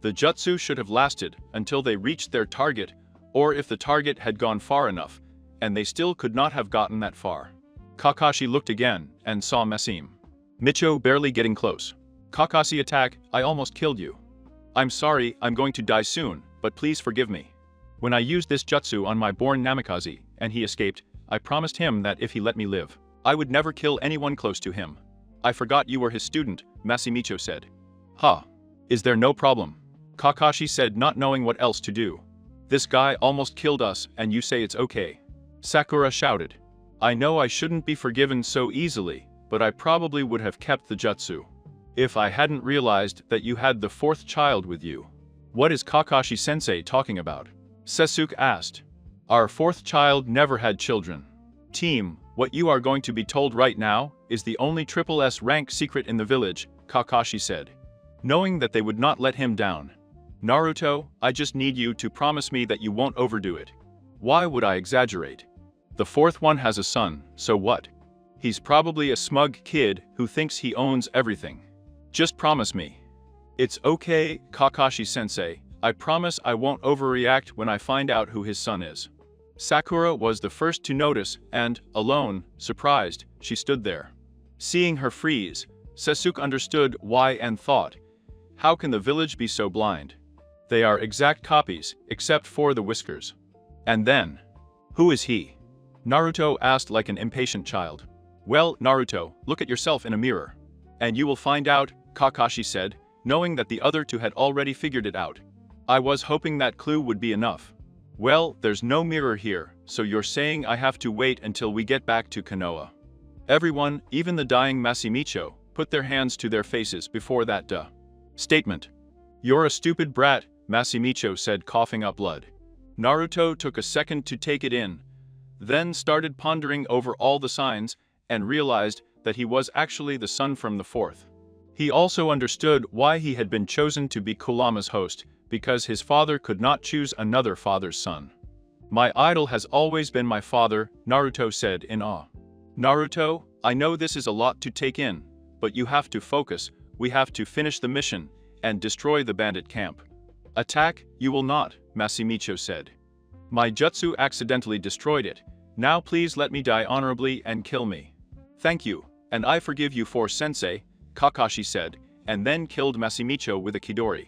The jutsu should have lasted until they reached their target, or if the target had gone far enough, and they still could not have gotten that far. Kakashi looked again and saw Masamicho barely getting close. Kakashi attack, I almost killed you. I'm sorry, I'm going to die soon, but please forgive me. When I used this jutsu on my born Namikaze, and he escaped, I promised him that if he let me live, I would never kill anyone close to him. I forgot you were his student, Masamicho said. Huh. Is there no problem? Kakashi said, not knowing what else to do. This guy almost killed us and you say it's okay. Sakura shouted. I know I shouldn't be forgiven so easily, but I probably would have kept the jutsu if I hadn't realized that you had the 4th child with you. What is Kakashi-sensei talking about? Sasuke asked. Our 4th child never had children. Team, what you are going to be told right now is the only triple S rank secret in the village, Kakashi said, knowing that they would not let him down. Naruto, I just need you to promise me that you won't overdo it. Why would I exaggerate? The fourth one has a son, so what? He's probably a smug kid who thinks he owns everything. Just promise me. It's okay, Kakashi-sensei, I promise I won't overreact when I find out who his son is. Sakura was the first to notice and, alone, surprised, she stood there. Seeing her freeze, Sasuke understood why and thought, how can the village be so blind? They are exact copies, except for the whiskers. And then, who is he? Naruto asked like an impatient child. Well, Naruto, look at yourself in a mirror. And you will find out, Kakashi said, knowing that the other two had already figured it out. I was hoping that clue would be enough. Well, there's no mirror here, so you're saying I have to wait until we get back to Konoha. Everyone, even the dying Masamicho, put their hands to their faces before that statement. You're a stupid brat, Masamicho said, coughing up blood. Naruto took a second to take it in, then started pondering over all the signs and realized that he was actually the son from the fourth. He also understood why he had been chosen to be Kurama's host, because his father could not choose another father's son. My idol has always been my father, Naruto said in awe. Naruto, I know this is a lot to take in, but you have to focus, we have to finish the mission, and destroy the bandit camp. Attack, you will not, Masamicho said. My jutsu accidentally destroyed it, now please let me die honorably and kill me. Thank you, and I forgive you for sensei, Kakashi said, and then killed Masamicho with a Kidori.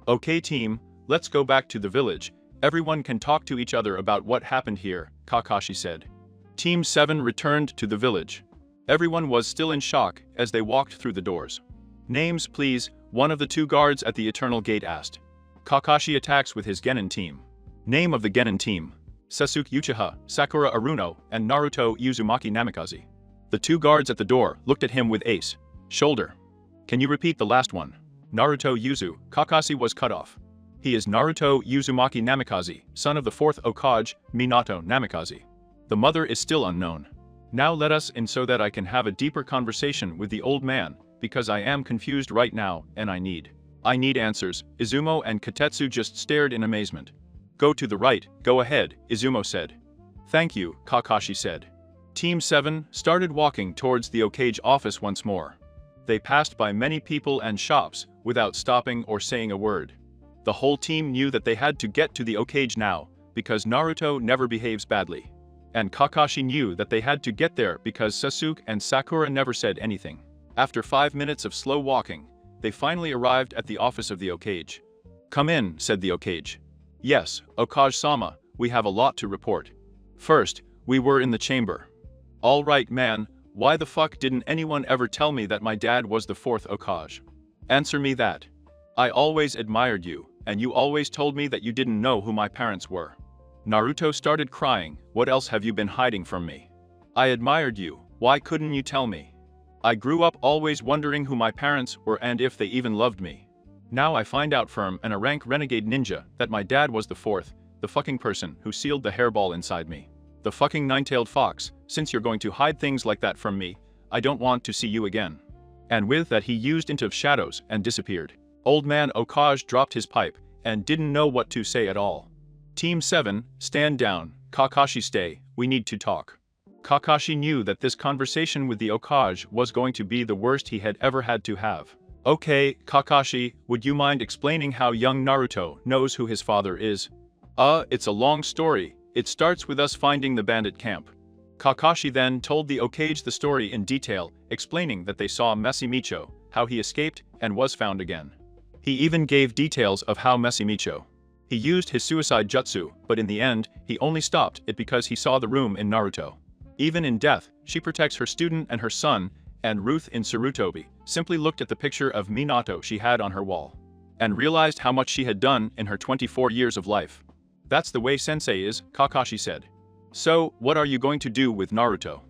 Okay team, let's go back to the village, everyone can talk to each other about what happened here, Kakashi said. Team 7 returned to the village. Everyone was still in shock as they walked through the doors. Names please, one of the two guards at the Eternal Gate asked. Kakashi attacks with his Genin team. Name of the Genin team: Sasuke Uchiha, Sakura Aruno, and Naruto Uzumaki Namikaze. The two guards at the door looked at him with ace. Shoulder. Can you repeat the last one? Naruto Uzu, Kakashi was cut off. He is Naruto Uzumaki Namikaze, son of the fourth Hokage, Minato Namikaze. The mother is still unknown. Now let us in so that I can have a deeper conversation with the old man, because I am confused right now and I need answers. Izumo and Katetsu just stared in amazement. Go to the right, go ahead, Izumo said. Thank you, Kakashi said. Team 7 started walking towards the Hokage office once more. They passed by many people and shops without stopping or saying a word. The whole team knew that they had to get to the Hokage now, because Naruto never behaves badly. And Kakashi knew that they had to get there because Sasuke and Sakura never said anything. After 5 minutes of slow walking, they finally arrived at the office of the Hokage. Come in, said the Hokage. Yes, Hokage-sama, we have a lot to report. First, we were in the chamber. All right man, why the fuck didn't anyone ever tell me that my dad was the fourth Hokage? Answer me that. I always admired you, and you always told me that you didn't know who my parents were. Naruto started crying, what else have you been hiding from me? I admired you, why couldn't you tell me? I grew up always wondering who my parents were and if they even loved me. Now I find out from a rank renegade ninja that my dad was the fourth, the fucking person who sealed the hairball inside me. The fucking nine-tailed fox, since you're going to hide things like that from me, I don't want to see you again. And with that he used into shadows and disappeared. Old man Hokage dropped his pipe and didn't know what to say at all. Team 7, stand down, Kakashi stay, we need to talk. Kakashi knew that this conversation with the Hokage was going to be the worst he had ever had to have. Okay, Kakashi, would you mind explaining how young Naruto knows who his father is? It's a long story, it starts with us finding the bandit camp. Kakashi then told the Hokage the story in detail, explaining that they saw Masamicho, how he escaped and was found again. He even gave details of how Masamicho. He used his suicide jutsu, but in the end, he only stopped it because he saw the room in Naruto. Even in death, she protects her student and her son, and Ruth in Sarutobi simply looked at the picture of Minato she had on her wall, and realized how much she had done in her 24 years of life. That's the way sensei is, Kakashi said. So, what are you going to do with Naruto?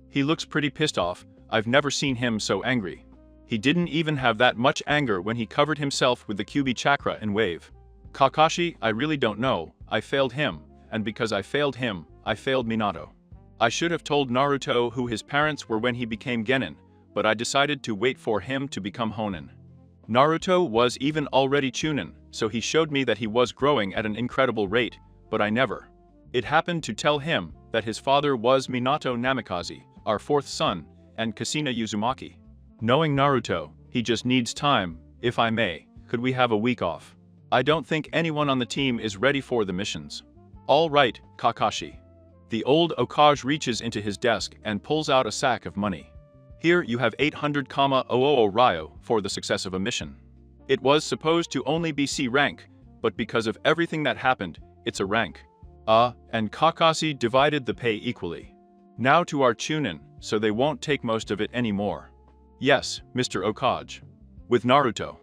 He looks pretty pissed off, I've never seen him so angry. He didn't even have that much anger when he covered himself with the Kyuubi chakra and wave. Kakashi, I really don't know, I failed him, and because I failed him, I failed Minato. I should have told Naruto who his parents were when he became Genin, but I decided to wait for him to become Honin. Naruto was even already Chunin, so he showed me that he was growing at an incredible rate, but I never. It happened to tell him that his father was Minato Namikaze, our fourth son, and Kushina Uzumaki. Knowing Naruto, he just needs time, if I may. Could we have a week off? I don't think anyone on the team is ready for the missions. All right, Kakashi. The old Okage reaches into his desk and pulls out a sack of money. Here you have 800,000 Ryo for the success of a mission. It was supposed to only be C rank, but because of everything that happened, it's a rank. And Kakashi divided the pay equally. Now to our Chunin, so they won't take most of it anymore. Yes, Mr. Okage. With Naruto.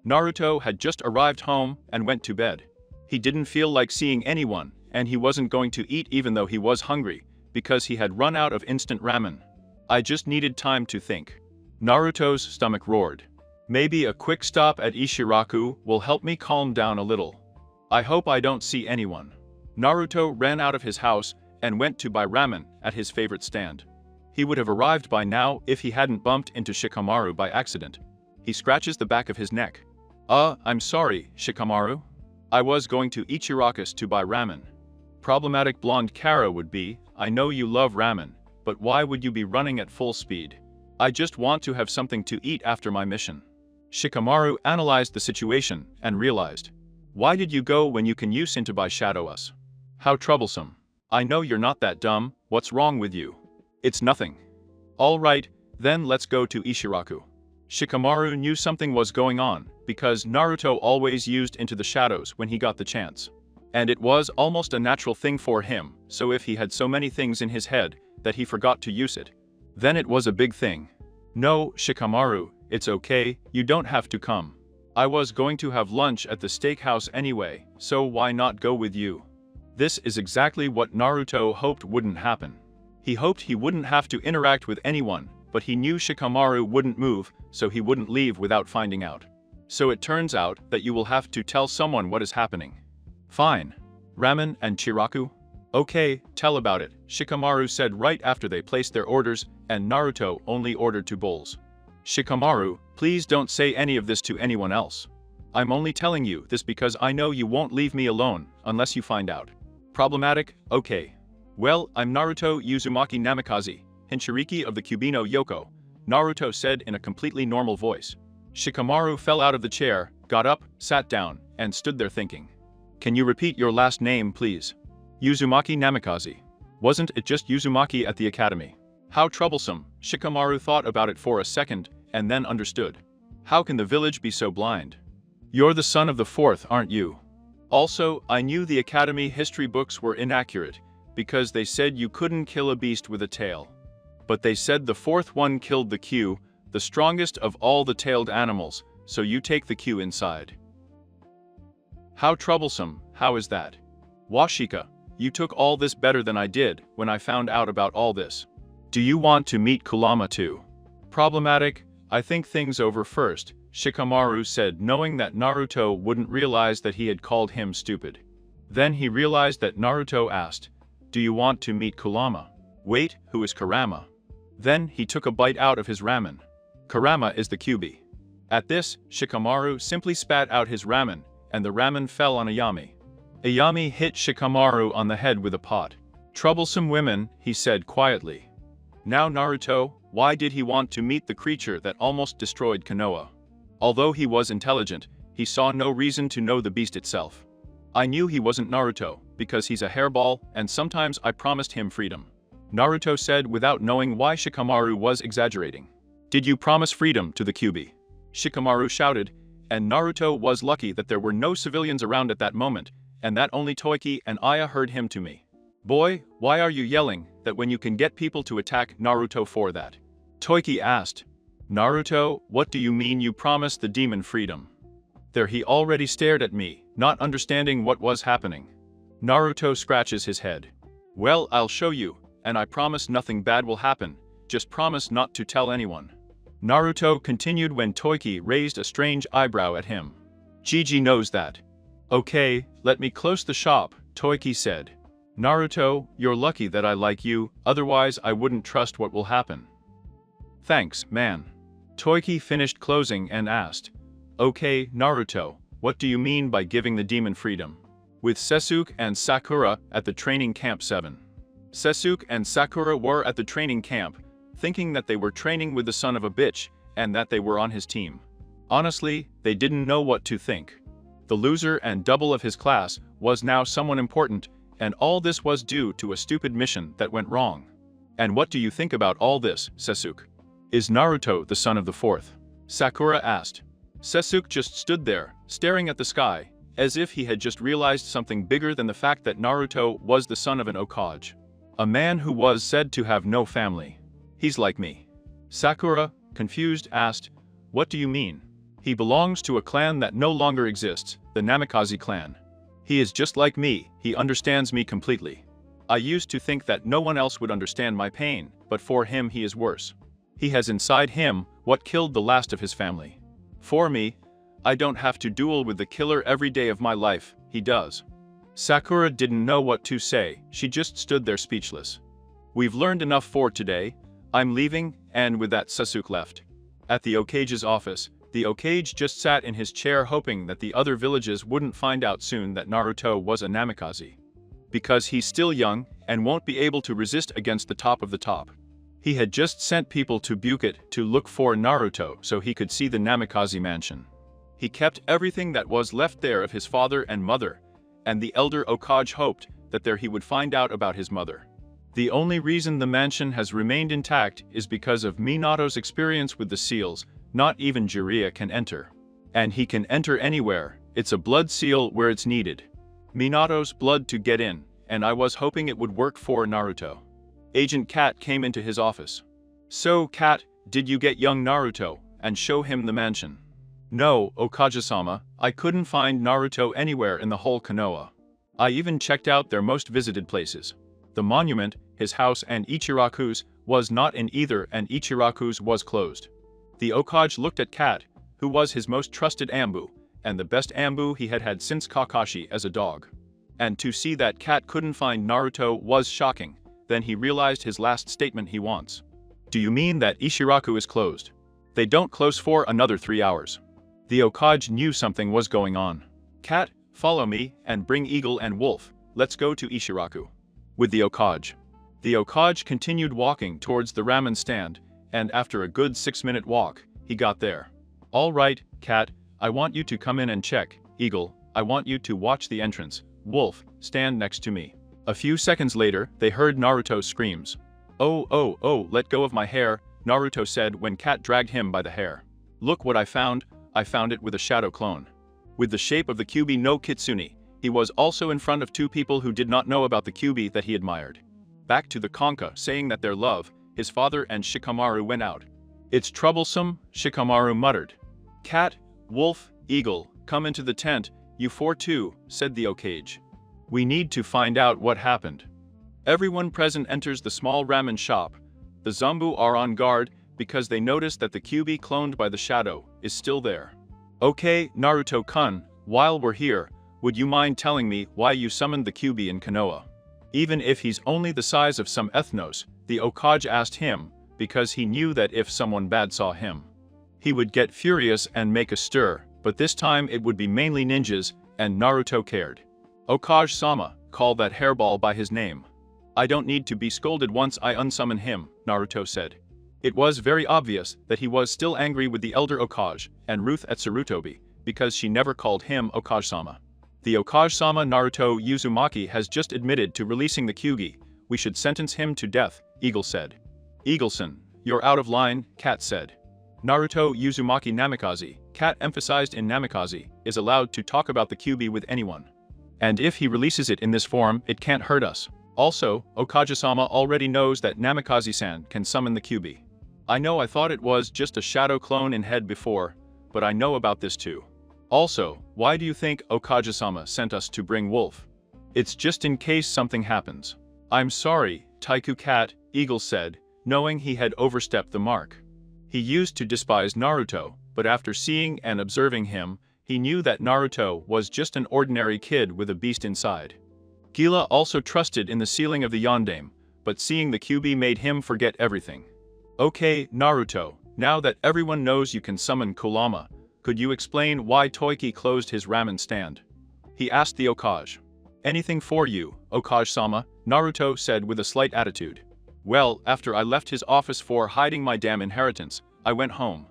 Naruto had just arrived home and went to bed. He didn't feel like seeing anyone, and he wasn't going to eat even though he was hungry, because he had run out of instant ramen. I just needed time to think. Naruto's stomach roared. Maybe a quick stop at Ishiraku will help me calm down a little. I hope I don't see anyone. Naruto ran out of his house and went to buy ramen at his favorite stand. He would have arrived by now if he hadn't bumped into Shikamaru by accident. He scratches the back of his neck. I'm sorry, Shikamaru. I was going to Ichiraku's to buy ramen. Problematic blonde Kara would be, I know you love ramen, but why would you be running at full speed? I just want to have something to eat after my mission. Shikamaru analyzed the situation and realized. Why did you go when you can use to buy shadow us? How troublesome. I know you're not that dumb, what's wrong with you? It's nothing. All right, then let's go to Ishiraku. Shikamaru knew something was going on, because Naruto always used into the shadows when he got the chance. And it was almost a natural thing for him, so if he had so many things in his head that he forgot to use it, then it was a big thing. No, Shikamaru, it's okay, you don't have to come. I was going to have lunch at the steakhouse anyway, so why not go with you? This is exactly what Naruto hoped wouldn't happen. He hoped he wouldn't have to interact with anyone, but he knew Shikamaru wouldn't move, so he wouldn't leave without finding out. So it turns out that you will have to tell someone what is happening. Fine. Ramen and Chiraku? Okay, tell about it, Shikamaru said right after they placed their orders, and Naruto only ordered 2 bowls. Shikamaru, please don't say any of this to anyone else. I'm only telling you this because I know you won't leave me alone, unless you find out. Problematic? Okay. Well, I'm Naruto Uzumaki Namikaze, Hinchiriki of the Cubino Yoko, Naruto said in a completely normal voice. Shikamaru fell out of the chair, got up, sat down, and stood there thinking. Can you repeat your last name, please? Uzumaki Namikaze. Wasn't it just Uzumaki at the academy? How troublesome, Shikamaru thought about it for a second, and then understood. How can the village be so blind? You're the son of the 4th, aren't you? Also, I knew the academy history books were inaccurate, because they said you couldn't kill a beast with a tail. But they said the 4th one killed the Q, the strongest of all the tailed animals, so you take the Q inside. How troublesome, how is that? Washika, you took all this better than I did when I found out about all this. Do you want to meet Kurama too? Problematic, I think things over first, Shikamaru said, knowing that Naruto wouldn't realize that he had called him stupid. Then he realized that Naruto asked, do you want to meet Kurama? Wait, who is Kurama? Then he took a bite out of his ramen. Kurama is the Kyuubi. At this, Shikamaru simply spat out his ramen, and the ramen fell on Ayami. Ayami hit Shikamaru on the head with a pot. Troublesome women, he said quietly. Now Naruto, why did he want to meet the creature that almost destroyed Konoha? Although he was intelligent, he saw no reason to know the beast itself. I knew he wasn't Naruto, because he's a hairball, and sometimes I promised him freedom. Naruto said without knowing why Shikamaru was exaggerating. Did you promise freedom to the Kyuubi? Shikamaru shouted, and Naruto was lucky that there were no civilians around at that moment, and that only Toiki and Aya heard him to me. Boy, why are you yelling that when you can get people to attack Naruto for that? Toiki asked. Naruto, what do you mean you promised the demon freedom? There he already stared at me, not understanding what was happening. Naruto scratches his head. Well, I'll show you, and I promise nothing bad will happen, just promise not to tell anyone. Naruto continued when Toiki raised a strange eyebrow at him. Gigi knows that. Okay, let me close the shop, Toiki said. Naruto, you're lucky that I like you, otherwise I wouldn't trust what will happen. Thanks, man. Toiki finished closing and asked, "Okay, Naruto, what do you mean by giving the demon freedom?" With Sasuke and Sakura at the training camp 7. Sasuke and Sakura were at the training camp, thinking that they were training with the son of a bitch and that they were on his team. Honestly, they didn't know what to think. The loser and double of his class was now someone important, and all this was due to a stupid mission that went wrong. And what do you think about all this, Sasuke? Is Naruto the son of the fourth? Sakura asked. Sasuke just stood there, staring at the sky, as if he had just realized something bigger than the fact that Naruto was the son of an Hokage. A man who was said to have no family. He's like me. Sakura, confused, asked, "What do you mean?" He belongs to a clan that no longer exists, the Namikaze clan. He is just like me, he understands me completely. I used to think that no one else would understand my pain, but for him he is worse. He has inside him what killed the last of his family. For me, I don't have to duel with the killer every day of my life, he does. Sakura didn't know what to say, she just stood there speechless. We've learned enough for today, I'm leaving, and with that Sasuke left. At the Hokage's office, the Hokage just sat in his chair hoping that the other villages wouldn't find out soon that Naruto was a Namikaze. Because he's still young, and won't be able to resist against the top of the top. He had just sent people to Bukit to look for Naruto so he could see the Namikaze mansion. He kept everything that was left there of his father and mother, and the elder Hokage hoped that there he would find out about his mother. The only reason the mansion has remained intact is because of Minato's experience with the seals. Not even Jiraiya can enter. And he can enter anywhere, it's a blood seal where it's needed. Minato's blood to get in, and I was hoping it would work for Naruto. Agent Cat came into his office. "So, Cat, did you get young Naruto, and show him the mansion?" "No, Okage-sama, I couldn't find Naruto anywhere in the whole Konoha. I even checked out their most visited places. The monument, his house and Ichiraku's was not in either, and Ichiraku's was closed." The Hokage looked at Cat, who was his most trusted Ambu, and the best Ambu he had had since Kakashi as a dog. And to see that Cat couldn't find Naruto was shocking, then he realized his last statement he wants. "Do you mean that Ichiraku is closed? They don't close for another 3 hours." The Hokage knew something was going on. "Cat, follow me, and bring Eagle and Wolf, let's go to Ichiraku." With the Hokage. The Hokage continued walking towards the ramen stand, and after a good 6-minute walk, he got there. "All right, Cat, I want you to come in and check. Eagle, I want you to watch the entrance. Wolf, stand next to me." A few seconds later, they heard Naruto's screams. Oh, let go of my hair," Naruto said when Cat dragged him by the hair. "Look what I found it with a shadow clone. With the shape of the Kyuubi no Kitsune, he was also in front of 2 people who did not know about the Kyuubi that he admired. Back to the Konka saying that their love, his father and Shikamaru went out. It's troublesome, Shikamaru muttered. Cat, Wolf, Eagle, come into the tent, you 4 too, said the Hokage. We need to find out what happened. Everyone present enters the small ramen shop. The Zombu are on guard because they notice that the Kyuubi cloned by the shadow is still there. Okay, Naruto-kun, while we're here, would you mind telling me why you summoned the Kyuubi in Konoha? Even if he's only the size of some ethnos, the Hokage asked him, because he knew that if someone bad saw him, he would get furious and make a stir, but this time it would be mainly ninjas, and Naruto cared. Hokage-sama, call that hairball by his name. I don't need to be scolded once I unsummon him, Naruto said. It was very obvious that he was still angry with the elder Hokage, and Ruth at Sarutobi, because she never called him Hokage-sama. The Hokage-sama Naruto Uzumaki has just admitted to releasing the Kyuubi. We should sentence him to death, Eagle said. Eagleson, you're out of line, Cat said. Naruto Uzumaki Namikaze, Cat emphasized in Namikaze, is allowed to talk about the Kyuubi with anyone. And if he releases it in this form, it can't hurt us. Also, Hokage-sama already knows that Namikaze-san can summon the Kyuubi. I know I thought it was just a shadow clone in head before, but I know about this too. Also, why do you think Hokage-sama sent us to bring Wolf? It's just in case something happens. I'm sorry, Taiku Cat, Eagle said, knowing he had overstepped the mark. He used to despise Naruto, but after seeing and observing him, he knew that Naruto was just an ordinary kid with a beast inside. Gila also trusted in the sealing of the Yondaime, but seeing the Kyuubi made him forget everything. Okay, Naruto, now that everyone knows you can summon Kurama, could you explain why Toiki closed his ramen stand? He asked the Hokage. Anything for you, Hokage-sama, Naruto said with a slight attitude. Well, after I left his office for hiding my damn inheritance, I went home.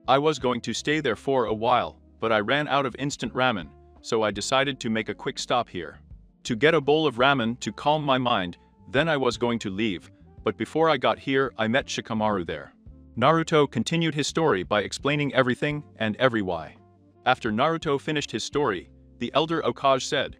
I was going to stay there for a while, but I ran out of instant ramen, so I decided to make a quick stop here. To get a bowl of ramen to calm my mind, then I was going to leave, but before I got here I met Shikamaru there. Naruto continued his story by explaining everything and every why. After Naruto finished his story, the elder Hokage said,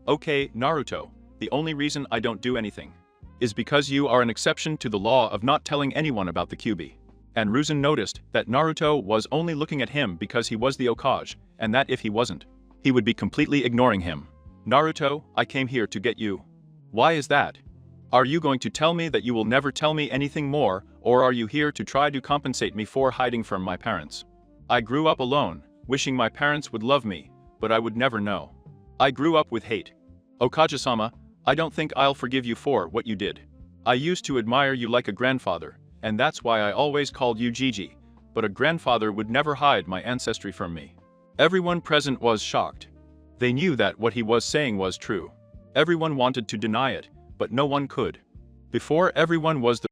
"Okay, Naruto, the only reason I don't do anything is because you are an exception to the law of not telling anyone about the Kyuubi." And Ruzan noticed that Naruto was only looking at him because he was the Hokage, and that if he wasn't, he would be completely ignoring him. "Naruto, I came here to get you." "Why is that? Are you going to tell me that you will never tell me anything more, or are you here to try to compensate me for hiding from my parents? I grew up alone, wishing my parents would love me, but I would never know. I grew up with hate. Hokage-sama, I don't think I'll forgive you for what you did. I used to admire you like a grandfather, and that's why I always called you Gigi, but a grandfather would never hide my ancestry from me." Everyone present was shocked. They knew that what he was saying was true. Everyone wanted to deny it, but no one could. Before everyone was the